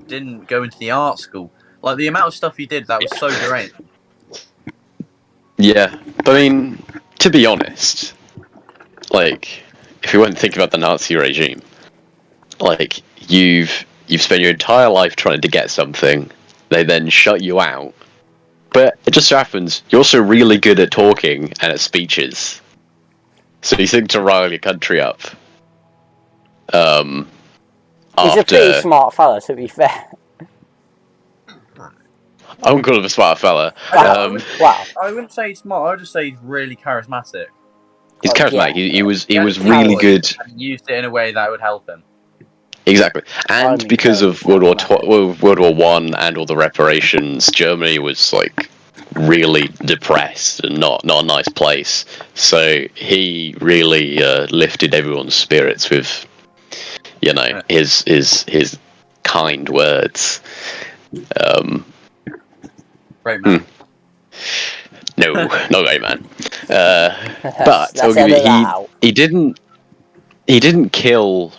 didn't go into the art school. Like the amount of stuff he did that was so great. Yeah, but I mean, to be honest, like, if you want to think about the Nazi regime, like, you've spent your entire life trying to get something, they then shut you out, but it just so happens you're also really good at talking and at speeches, so you think to rile your country up. He's a pretty smart fella, to be fair. I wouldn't call him a smart fella. Wow. I wouldn't say he's smart. I would just say he's really charismatic. He's charismatic. Yeah. He was really good. And used it in a way that would help him. Exactly, and because of World War One and all the reparations, Germany was like really depressed and not a nice place. So he really lifted everyone's spirits with, his kind words. Great man. No, not great man. But I'll give you, he didn't kill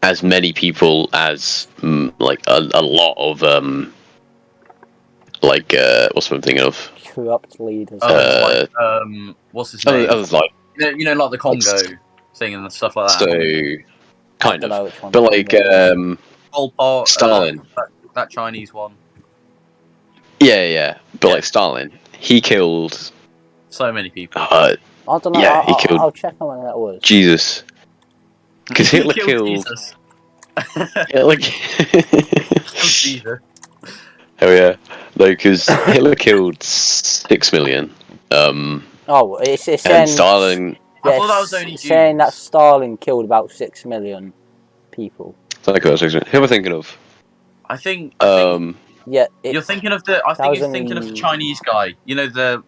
as many people as like a lot of what's what I'm thinking of? Corrupt leaders. What's his name? Others like like the Congo thing and stuff like that. So kind of, but like Pol Pot, Stalin. That Chinese one. Yeah, but like Stalin, he killed so many people. I don't know. Yeah, he killed. I'll check on when that was. Jesus. Because Hitler killed. Jesus. Hitler, Jesus. Hell yeah. No, because Hitler killed 6 million. Oh, it's And saying Stalin. I thought that was only it's saying that Jews. Stalin killed about 6 million people. Who am I thinking of? I think Yeah, you're thinking of the. I that think was you're thinking of the Chinese guy. You know the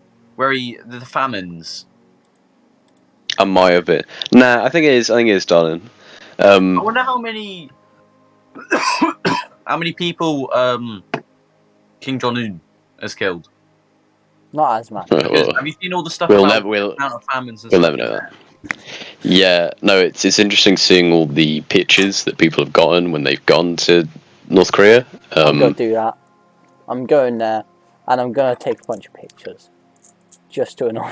famines. I might have been. Nah, I think it is. I think it is Stalin. I wonder how many people King Jong Un has killed. not as much. Because have you seen all the stuff We'll about never. the amount of famines and We'll stuff? never know that. Yeah, no, it's interesting seeing all the pictures that people have gotten when they've gone to North Korea. I'm gonna do that. I'm going there, and I'm gonna take a bunch of pictures, just to annoy.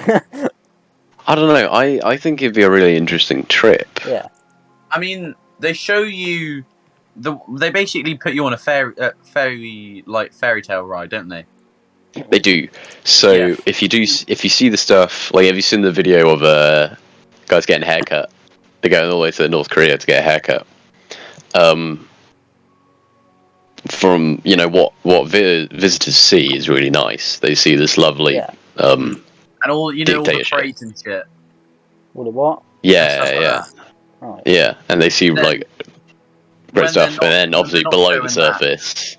I don't know. I think it'd be a really interesting trip. Yeah. I mean, they show you they basically put you on a fairy tale ride, don't they? They do. So Yeah. if you see the stuff, like, have you seen the video of guys getting a haircut? They're going all the way to North Korea to get a haircut. From what visitors see is really nice. They see this lovely Yeah. And all all the dictatorship. parades and shit. What the what? And stuff like Yeah, that. Right. yeah, and they see Then, like when great stuff, they're and then not- obviously when they're not below the showing that, surface,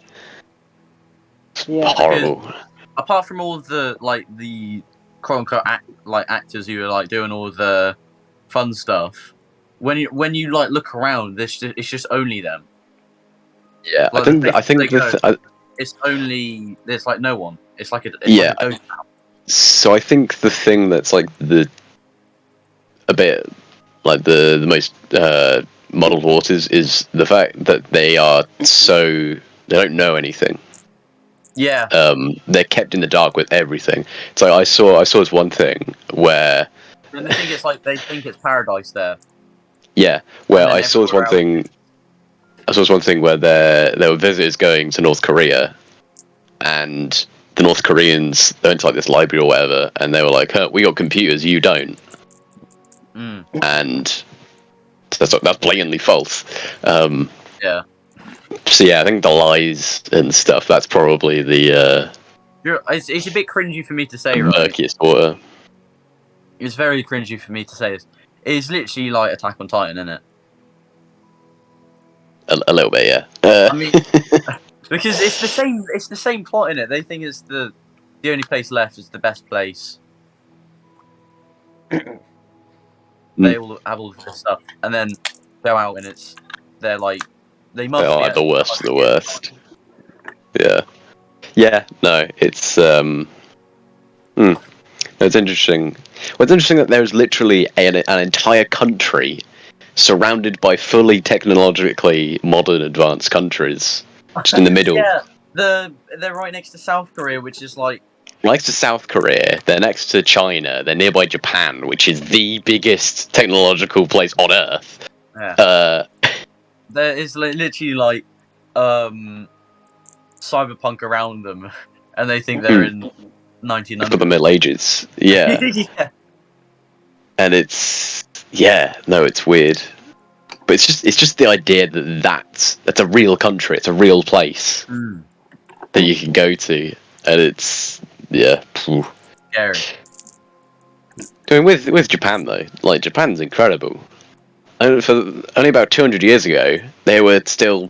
Yeah. horrible. apart from all the the quote unquote actors who are like doing all the fun stuff, when you like look around, it's just only them. Yeah, Like, I think it's only there's like no one. It's like Yeah. like a ghost town. so. I think the thing that's like a bit like the most muddled waters is the fact that they don't know anything. Yeah. They're kept in the dark with everything. So I saw this one thing where And they think it's paradise there. yeah, where I saw this one everywhere thing. I saw this one thing where there were visitors going to North Korea, and the North Koreans went to like this library or whatever, and they were like, "Huh, we got computers, you don't," and that's blatantly false. Yeah. So yeah, I think the lies and stuff. That's probably the It's a bit cringy for me to say, right? murkiest water. It's very cringy for me to say this. It's literally like Attack on Titan, isn't it? A little bit, yeah. I mean, because it's the same plot in it. They think it's the only place left is the best place. They all have all this stuff, and then go out and they're like they must be the worst of the worst. Yeah, yeah. No, it's it's interesting. Well, it's interesting that there's literally an entire country surrounded by fully technologically modern, advanced countries, just in the middle. Yeah, they're right next to South Korea, which is like Next to South Korea, they're next to China, they're nearby Japan, which is the biggest technological place on Earth. Yeah. There is literally like cyberpunk around them, and they think they're in 1900. For the Middle Ages, yeah. Yeah. And it's weird, but it's just the idea that that's a real country, it's a real place that you can go to, and it's phew. Scary. I mean, with Japan though, like Japan's incredible. And for only about 200 years ago, they were still,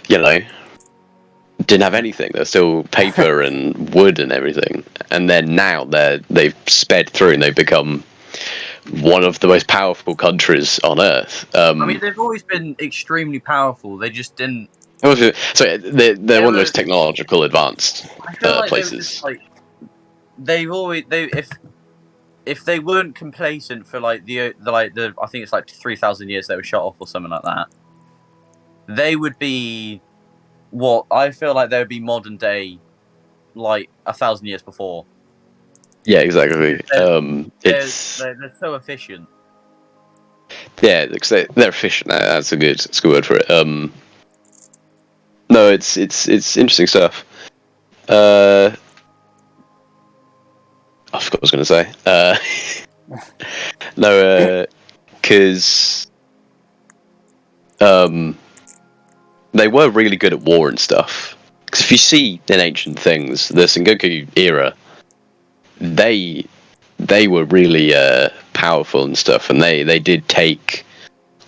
didn't have anything. They're still paper and wood and everything, and then now they've sped through and they've become one of the most powerful countries on Earth. I mean, they've always been extremely powerful. They just didn't. So they're one of the most technological advanced I feel like places. They've always if they weren't complacent for like the I think it's like 3,000 years they were shut off or something like that. They would be what I feel like they would be modern day, like 1,000 years before. Yeah, exactly. They're so efficient. Yeah, because they're efficient. That's a good word for it. No, it's interesting stuff. I forgot what I was going to say. No, because they were really good at war and stuff. Because if you see in ancient things, the Sengoku era, they were really powerful and stuff, and they did take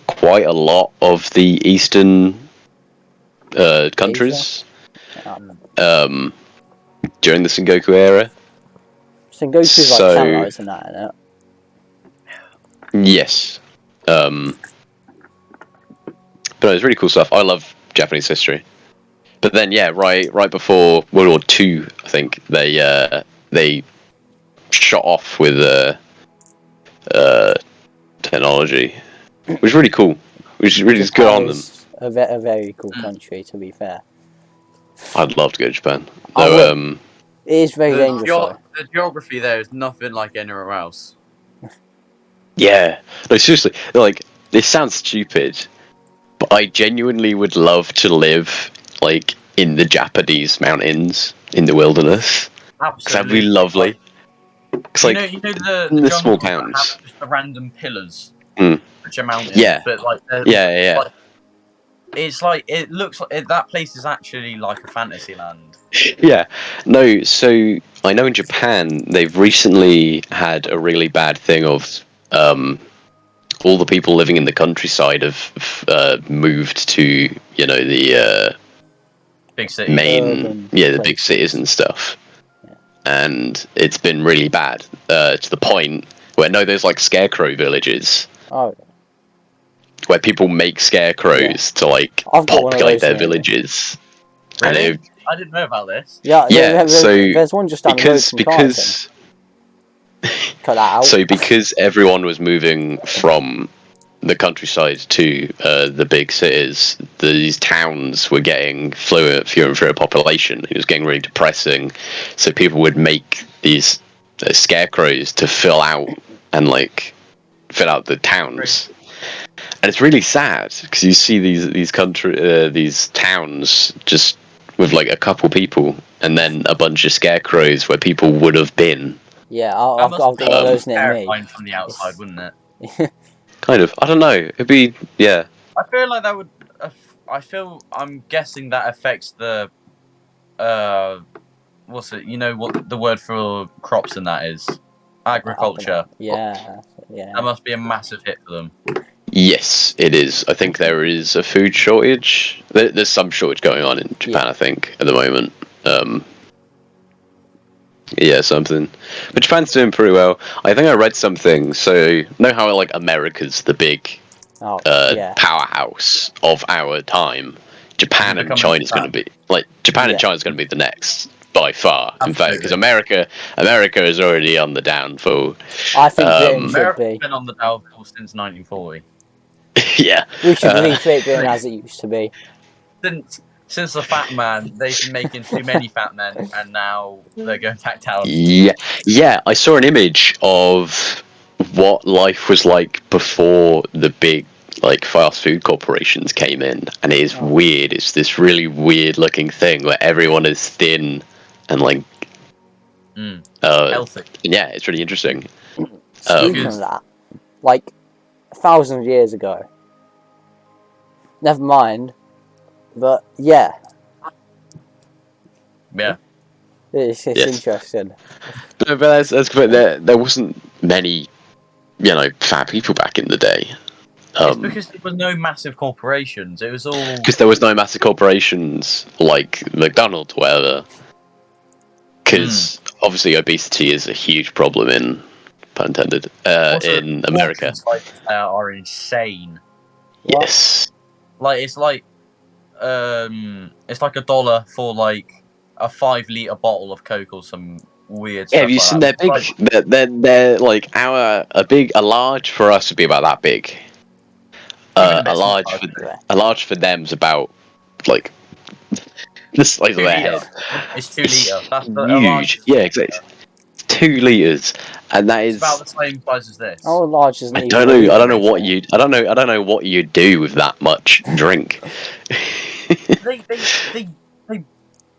quite a lot of the eastern countries during the Sengoku era. Sengoku's like So- samurais and that, isn't it? Yes. But no, it's really cool stuff. I love Japanese history. But then, yeah, right before World War II, I think they shot off with technology, which is really cool. Which is really good on them. Japan is a very cool country, to be fair. I'd love to go to Japan. I So, would. It is very dangerous, though. The geography there is nothing like anywhere else. yeah. No, seriously, like, this sounds stupid, but I genuinely would love to live, like, in the Japanese mountains, in the wilderness. Because that'd be lovely. Cause, You like, know the in the small jungles that towns. have just the random pillars, Mm. which are mountains. Yeah. But like, Yeah. like, it's like it looks like that place is actually like a fantasy land. Yeah, no, so I know in Japan they've recently had a really bad thing of all the people living in the countryside have moved to, you know, the Big city. Urban the big places. cities and stuff. Yeah. And it's been really bad to the point where, no, there's like scarecrow villages Oh, where people make scarecrows to like I've got one of populate those their near me. villages. Really? And I didn't know about this. yeah. so There's one just down the road from Carlton. Cut that out. So because everyone was moving from the countryside to the big cities, these towns were getting fewer and fewer population. It was getting really depressing. So people would make these scarecrows to fill out the towns. And it's really sad because you see these towns just with like a couple people, and then a bunch of scarecrows where people would have been. Yeah, That I've must got be one of those near me. terrifying from the outside, wouldn't it? Kind of. I don't know. It'd be, yeah. I feel like that would. I'm guessing that affects the. What's it? You know what the word for crops and that is? Agriculture. Yeah. That must be a massive hit for them. Yes, it is. I think there is a food shortage. There's some shortage going on in Japan, I think, at the moment. Yeah, something. But Japan's doing pretty well. I think I read something. So, know how like America's the big powerhouse of our time? Japan and China's going to be and China's going to be the next by far. In fact, because America is already on the downfall. I think Britain should America's be. been on the downfall since 1940. Yeah. We should retreat Britain as it used to be. Since the Fat Man, they've been making too many Fat Men, and now they're going back down. Yeah. I saw an image of what life was like before the big like fast food corporations came in, and it is weird. It's this really weird looking thing where everyone is thin and like healthy. Yeah, it's really interesting. Speaking of that, like 1,000 years ago. Never mind. But yeah. Yeah. It's interesting. But that's there wasn't many, fat people back in the day. It's because there were no massive corporations. It was all because there was no massive corporations like McDonald's or whatever. Because obviously obesity is a huge problem in, pun intended, in America. Are insane. Yes. Like it's like $1 for like a 5-liter bottle of Coke or some weird stuff. Yeah, have you seen their big? They're like a large for us would be about that big. A large for them's about like the size of their head. It's 2 litre. That's huge. Yeah, exactly. 2 liters, and that is about the same size as this. How large is it? I don't know what you do with that much drink. they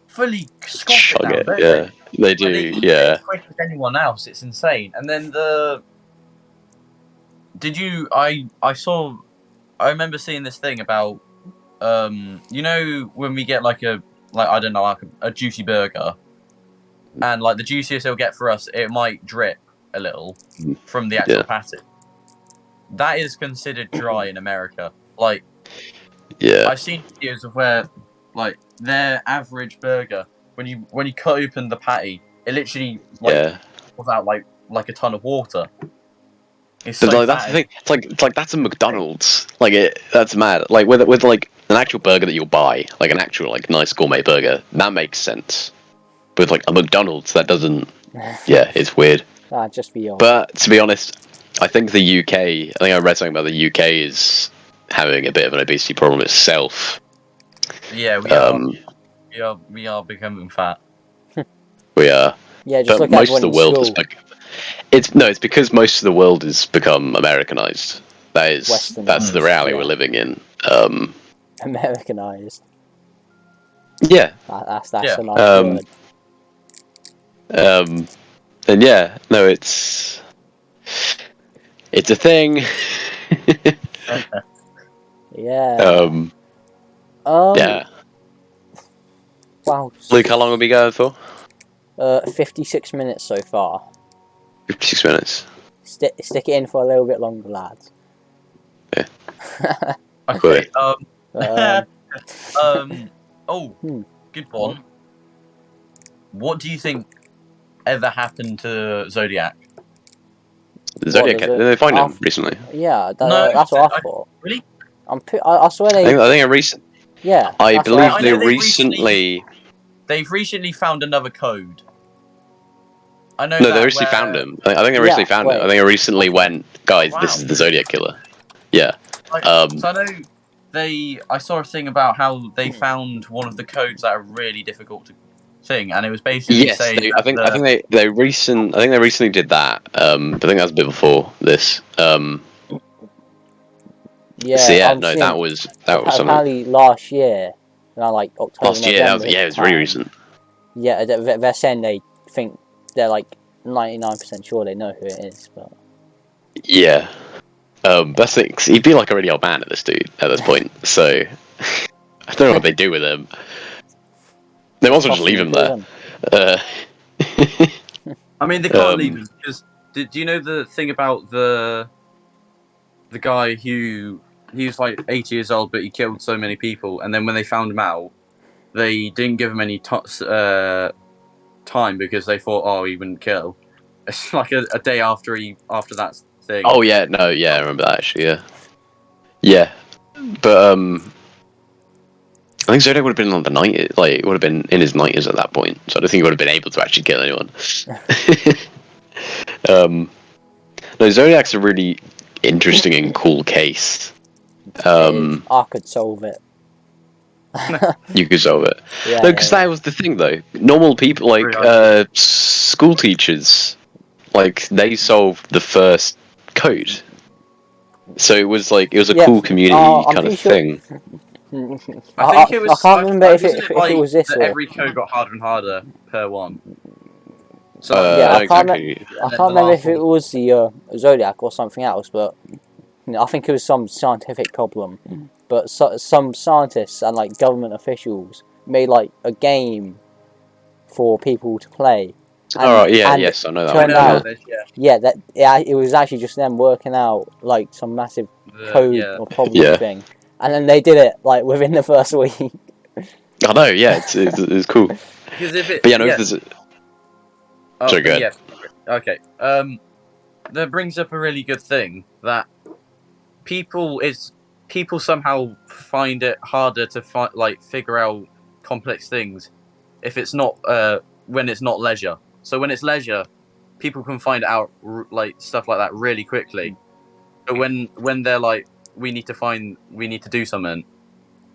fully scoff it down, it, don't yeah. They do, they eat yeah. it as quick as anyone else. It's insane. And then I remember seeing this thing about when we get like a like I don't know, like a juicy burger, and like the juiciest it'll get for us, it might drip a little from the actual patty. That is considered dry in America. Like, I've seen videos of where, like, their average burger, when you cut open the patty, it literally pours out like a ton of water. It's but so like that's the thing. It's like that's a McDonald's. Like that's mad. Like with like an actual burger that you'll buy, like an actual like nice gourmet burger, that makes sense. But with like a McDonald's, that doesn't. Yeah, it's weird. Just be honest. But to be honest, I think the UK. I think I read something about the UK is having a bit of an obesity problem itself. Yeah, we are becoming fat. We are. Yeah, just but look most at of the world is. It's because most of the world has become Americanized. That's the reality we're living in. Americanized. Yeah. That's a nice word. And yeah, no, it's a thing. Yeah. Yeah. Wow. Luke, how long have we going for? 56 minutes so far. 56 minutes. Stick it in for a little bit longer, lads. Yeah. Okay. Good one. What do you think ever happened to Zodiac? The Zodiac Killer? Did they find him recently? Yeah, that's what I thought. Really? I swear they. I think a recent. Yeah. I believe they recently. They've recently found another code. I know. No, they recently found him. I think they recently found him. I think they recently went, guys, this is the Zodiac Killer. Yeah. So I know I saw a thing about how they found one of the codes that are really difficult to thing, and it was basically saying. I think they recently did that. I think that was a bit before this. Yeah. So yeah, no, that was something. Apparently last year, like October. Last year, it was really recent. Yeah, they're saying they think they're like 99% sure they know who it is, but. Yeah. That's the thing. He'd be like a really old man at this point, so I don't know what they do with him. They might as well just leave him there. I mean, they can't leave him because. Do you know the thing about the guy who he was like 80 years old, but he killed so many people, and then when they found him out, they didn't give him any time because they thought, oh, he wouldn't kill. It's like a day after that thing. Oh yeah, no, yeah, I remember that actually. Yeah, but I think Zodiac would have been on the 90s, like it would have been in his 90s at that point, so I don't think he would have been able to actually kill anyone. No, Zodiac's a really interesting and cool case. I could solve it. You could solve it. Yeah, no, because that was the thing though. Normal people, like school teachers, like they solved the first code. So it was a cool community kind of thing. I think it was. I can't remember if it was this or every code got harder and harder per one. So I can't remember if it was the Zodiac or something else, but I think it was some scientific problem. But some scientists and like government officials made like a game for people to play. Yes, I know that. Turned out, it was actually just them working out like some massive code or problem thing, and then they did it like within the first week. I know, yeah, it's cool. Because if it, but yeah, no, there's a... Sorry, go ahead. Yeah. Okay. That brings up a really good thing that people somehow find it harder to figure out complex things if it's not when it's not leisure. So when it's leisure, people can find out like stuff like that really quickly. But when they're like, we need to do something,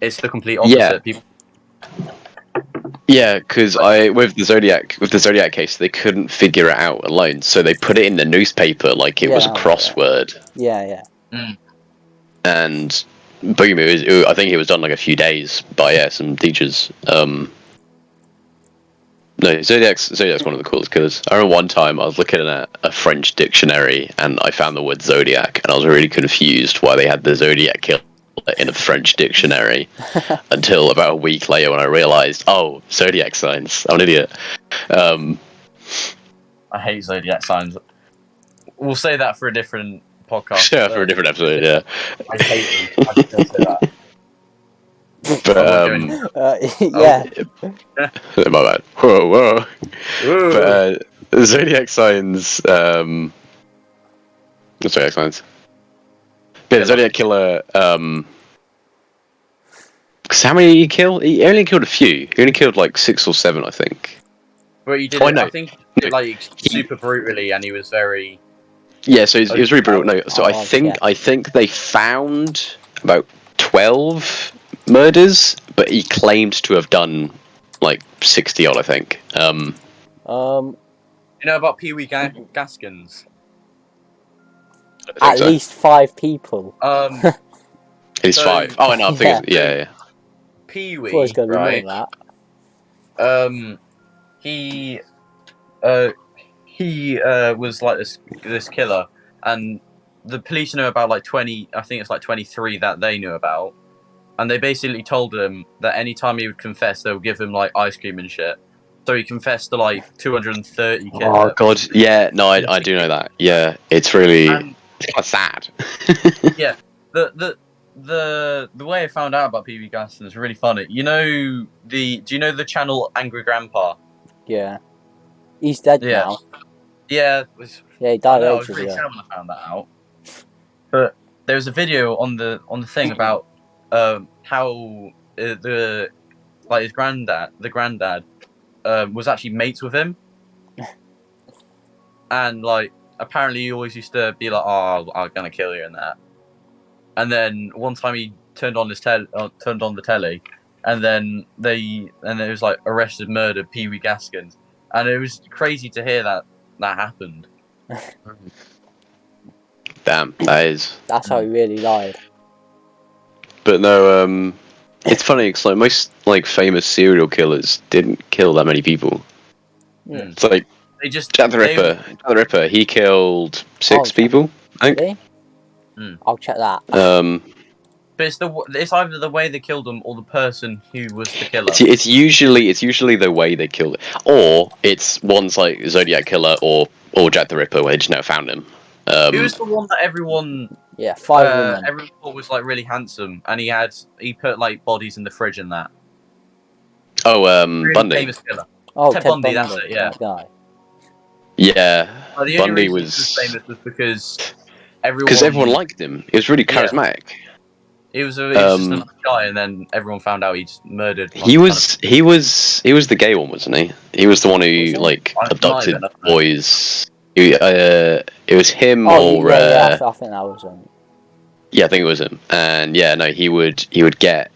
it's the complete opposite. Yeah. People. Yeah, because with the Zodiac case, they couldn't figure it out alone, so they put it in the newspaper like it was a crossword. Yeah. And boom, I think it was done like a few days by some teachers. No, Zodiac's one of the coolest killers. I remember one time I was looking at a French dictionary and I found the word Zodiac, and I was really confused why they had the Zodiac Killer in a French dictionary until about a week later when I realised, oh, zodiac signs. I'm an idiot. I hate zodiac signs. We'll say that for a different podcast. Yeah, for a different episode. Yeah, I hate them. I'm just gonna say that. but yeah. my bad. Whoa. Ooh. But zodiac signs. Zodiac signs. Yeah, the Zodiac Killer. Because how many did he kill? He only killed a few. He only killed like 6 or 7, I think. But he did Oh, it, no. I think, he did, like super brutally, and he was very. Yeah, so it was really brutal. No, so Oh, I think they found about 12 murders, but he claimed to have done like 60 odd, I think. You know about Pee Wee Gaskins? At least 5 people. It's so- 5. Oh, no, I think it's, yeah. Pee Thought it was Wee, going to be more right? than that. He was like this killer, and the police know about like 20. I think it's like 23 that they knew about, and they basically told him that anytime he would confess, they would give him like ice cream and shit. So he confessed to like 230 kills. Oh, God. Yeah, no, I do know that. Yeah, it's really. It's kind of sad. Yeah, the way I found out about Pee Wee Gaston is really funny. Do you know the channel Angry Grandpa? Yeah. He's dead Yeah. now. Yeah, Yeah, he I died know, I was ages really ago. sad when I found that out. But there was a video on the thing about how his granddad, was actually mates with him, and like apparently he always used to be like, "Oh, I'm gonna kill you," and that. And then one time he turned on the telly, and then it was like arrested, murdered Pee Wee Gaskins, and it was crazy to hear that happened. Damn, that is. That's how he really lied. But no, it's funny because like most like famous serial killers didn't kill that many people. Yeah. It's like They just Jack the Ripper. He killed 6 people, I think. Really? I'll check that. But it's either the way they killed them or the person who was the killer. It's usually the way they killed it, or it's one's like Zodiac Killer or Jack the Ripper where they just never found him. Who was the one that everyone? Yeah, 5 women. Everyone thought was like really handsome, and he put like bodies in the fridge and that. Oh, Really Bundy. famous killer. Oh, Ted Ted Bundy, that's it, yeah. That guy. Yeah, The only Bundy reason was he was famous was because everyone liked him. He was really charismatic. He was just a nice guy, and then everyone found out he just murdered. He was the gay one, wasn't he? He was the one who like abducted boys. It was him or yeah, I think that was him. Yeah, I think it was him. And yeah, no, he would get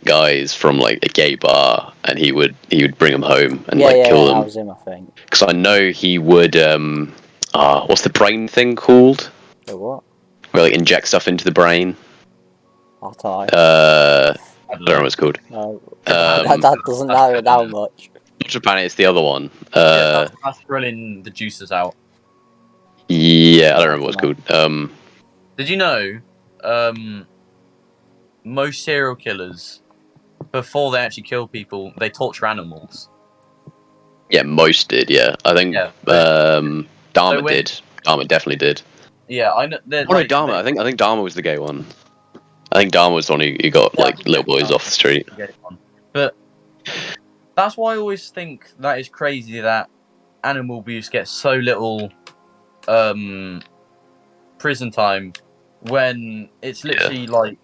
guys from like a gay bar, and he would bring them home and kill them. That was him, I think. Because I know he would. What's the brain thing called? The what? Where like inject stuff into the brain. I'll tell you. I don't know what it's called. No, that doesn't narrow it down much. Not Japan, it's the other one. That's thrilling the juices out. Yeah, I don't remember what it's called. Did you know? Most serial killers, before they actually kill people, they torture animals. Yeah, most did. Yeah, I think Dharma did. Dharma definitely did. Yeah, I know. Dharma. I think Dharma was the gay one. I think Dharma was the one who got like little boys off the street. But that's why I always think that is crazy that animal abuse gets so little prison time when it's literally like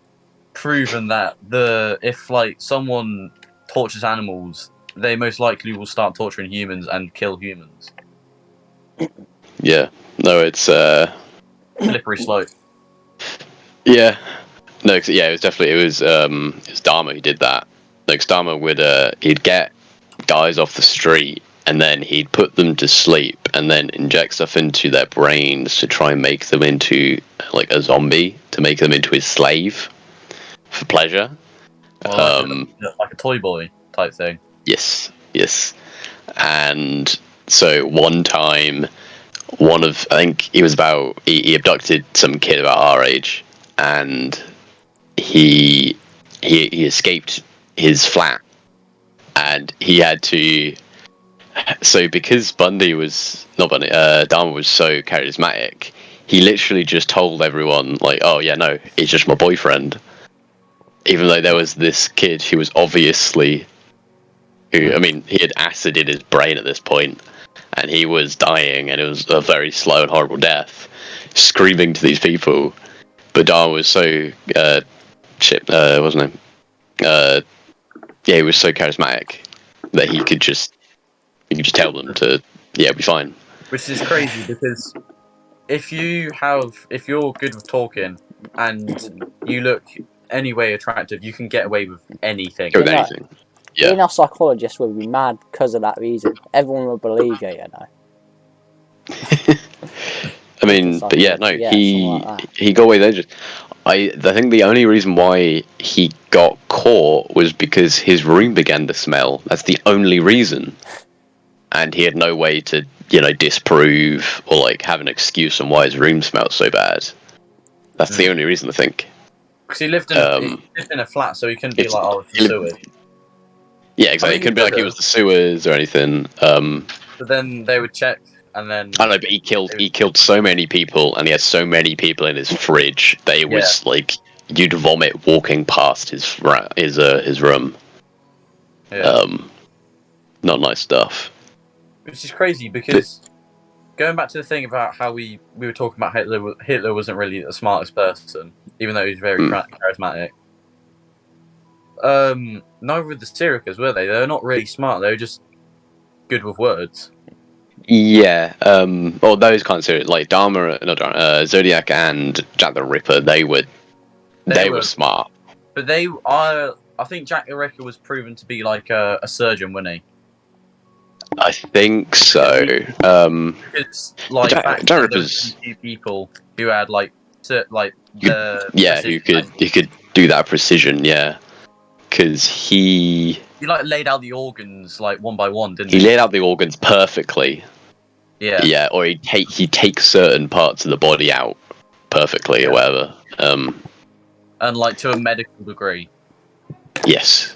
proven that if like someone tortures animals, they most likely will start torturing humans and kill humans. Yeah. No, it's slippery slope. Yeah. No, it was Dharma who did that. Like Dharma would he'd get guys off the street and then he'd put them to sleep and then inject stuff into their brains to try and make them into like a zombie, to make them into his slave for pleasure. Like a toy boy type thing. Yes. And so one time, I think he abducted some kid about our age, and he escaped his flat, and he had to. So because Bundy was not Bundy, Dahmer was so charismatic, he literally just told everyone like, "Oh yeah, no, he's just my boyfriend." Even though there was this kid who was obviously, I mean, he had acid in his brain at this point, and he was dying, and it was a very slow and horrible death, screaming to these people. But Dahmer was so wasn't he? Yeah, he was so charismatic that he could just tell them to be fine. Which is crazy because if you're good with talking and you look any way attractive, you can get away with anything. With You know, anything. Yeah. Being a psychologist would be mad because of that reason. Everyone would believe you, you know. I mean, but yeah, no, Yeah, he got away there. I think the only reason why he got caught was because his room began to smell. That's the only reason, and he had no way to disprove or like have an excuse on why his room smelled so bad. That's the only reason, I think. Because he lived in a flat, so he couldn't be like, "Oh, it's the sewers." Yeah, exactly. It couldn't be like it was the sewers or anything. But then they would check, and then I know, but he killed so many people, and he had so many people in his fridge that it was like you'd vomit walking past his room. Yeah. Not nice stuff. Which is crazy because going back to the thing about how we were talking about Hitler wasn't really the smartest person, even though he was very charismatic. Neither were the serial killers, were they? They're not really smart. They were just good with words. Yeah. Or those kinds of like Dahmer, Zodiac and Jack the Ripper. They were smart. But I think Jack the Ripper was proven to be like a surgeon, wasn't he? I think so. Because like Jack there Ripper's were a few people who had like who could do that precision. Yeah. Because he like laid out the organs like one by one, didn't he laid out the organs perfectly. Yeah. Yeah, or he takes certain parts of the body out perfectly or whatever. And like to a medical degree. Yes.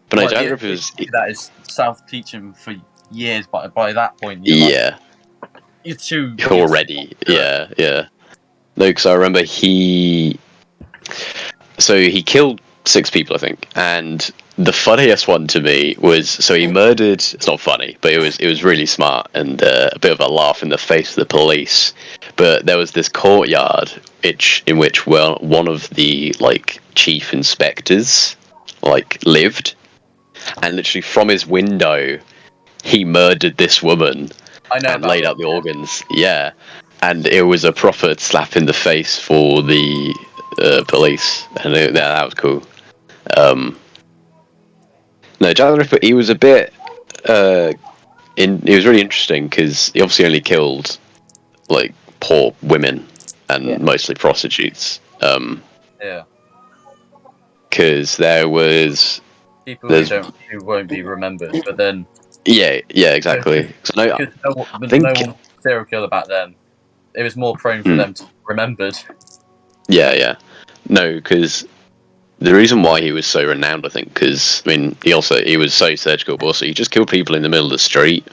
But no, Jack Ripper that is self-teaching for years, but by that point you're too already yeah. No, because I remember he killed 6 people, I think, and the funniest one to me was he murdered. It's not funny, but it was really smart and a bit of a laugh in the face of the police. But there was this courtyard in which one of the like chief inspectors like lived, and literally from his window he murdered this woman and laid out the organs. Yeah, and it was a proper slap in the face for the police, and that was cool. No, Jack the Ripper, he was a bit he was really interesting because he obviously only killed like poor women and mostly prostitutes. Because there was people who won't be remembered, but then yeah, exactly. No one serial killer back then. It was more prone for them to be remembered. Yeah. No, because the reason why he was so renowned, I think, because I mean, he was so surgical, but also he just killed people in the middle of the street.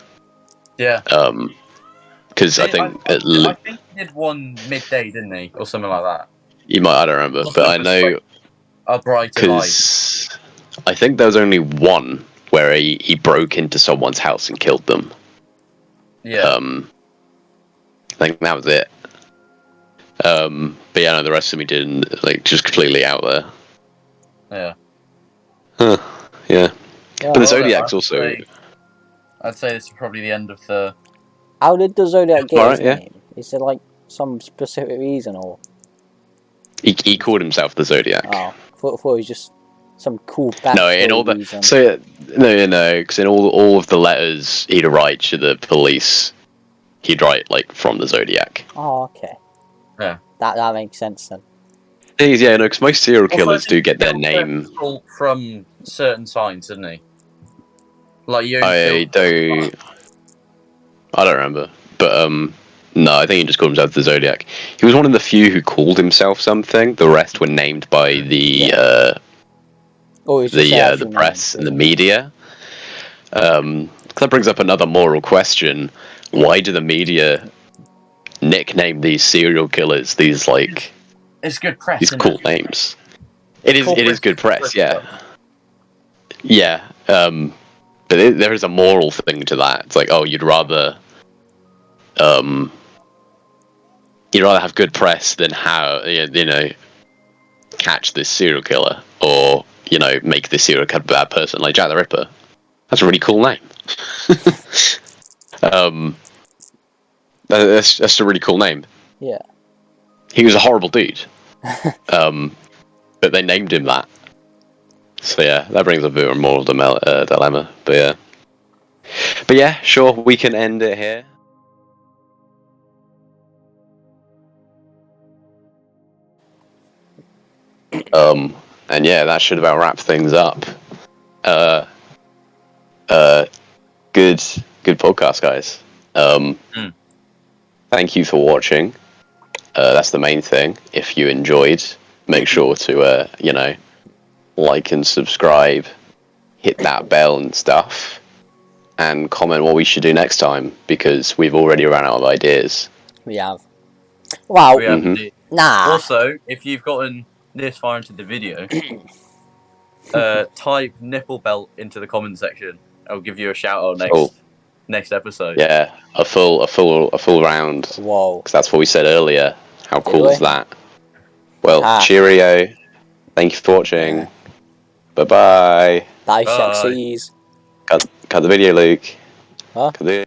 Yeah. Because I think he did one midday, didn't he, or something like that. You might, I don't remember, but I know because I think there was only one where he broke into someone's house and killed them. Yeah. I think that was it. But yeah, no, the rest of them he didn't, like, just completely out there. Yeah. Huh. Yeah. But the Zodiac's also. I'd say this is probably the end of the. How did the Zodiac get his name? Is there like some specific reason, or? He called himself the Zodiac. Oh, I thought it was just some cool backstory. No, in all the reason. because in all of the letters he'd write to the police, he'd write like from the Zodiac. Oh, okay. Yeah. That makes sense then. Yeah, no, because most serial killers do get their name from certain signs, didn't he? Like you. I don't remember, but No, I think he just called himself the Zodiac. He was one of the few who called himself something. The rest were named by Or it's just their the actual press names, and the isn't it? media. That brings up another moral question: why do the media nickname these serial killers these It's good press, these isn't cool it? names? It is good press, yeah, yeah. But there is a moral thing to that. It's like, oh, you'd rather have good press than catch this serial killer, or make this serial killer a bad person like Jack the Ripper. That's a really cool name. That's a really cool name. Yeah. He was a horrible dude, but they named him that. So yeah, that brings a bit of a moral dilemma. But yeah, sure, we can end it here. And yeah, that should about wrap things up. Uh, good podcast, guys. Thank you for watching. That's the main thing. If you enjoyed, make sure to like and subscribe, hit that bell and stuff, and comment what we should do next time, because we've already run out of ideas. We have. Wow. We have Mhm. indeed. Nah. Also, if you've gotten this far into the video, type nipple belt into the comment section. I'll give you a shout out next episode. Yeah, a full round. Whoa. Because that's what we said earlier. How Did cool we? is that? Well, Ah. cheerio. Thank you for watching. Yeah. Bye-bye. Bye, Bye. sexies. Cut the video, Luke. Huh? Cut the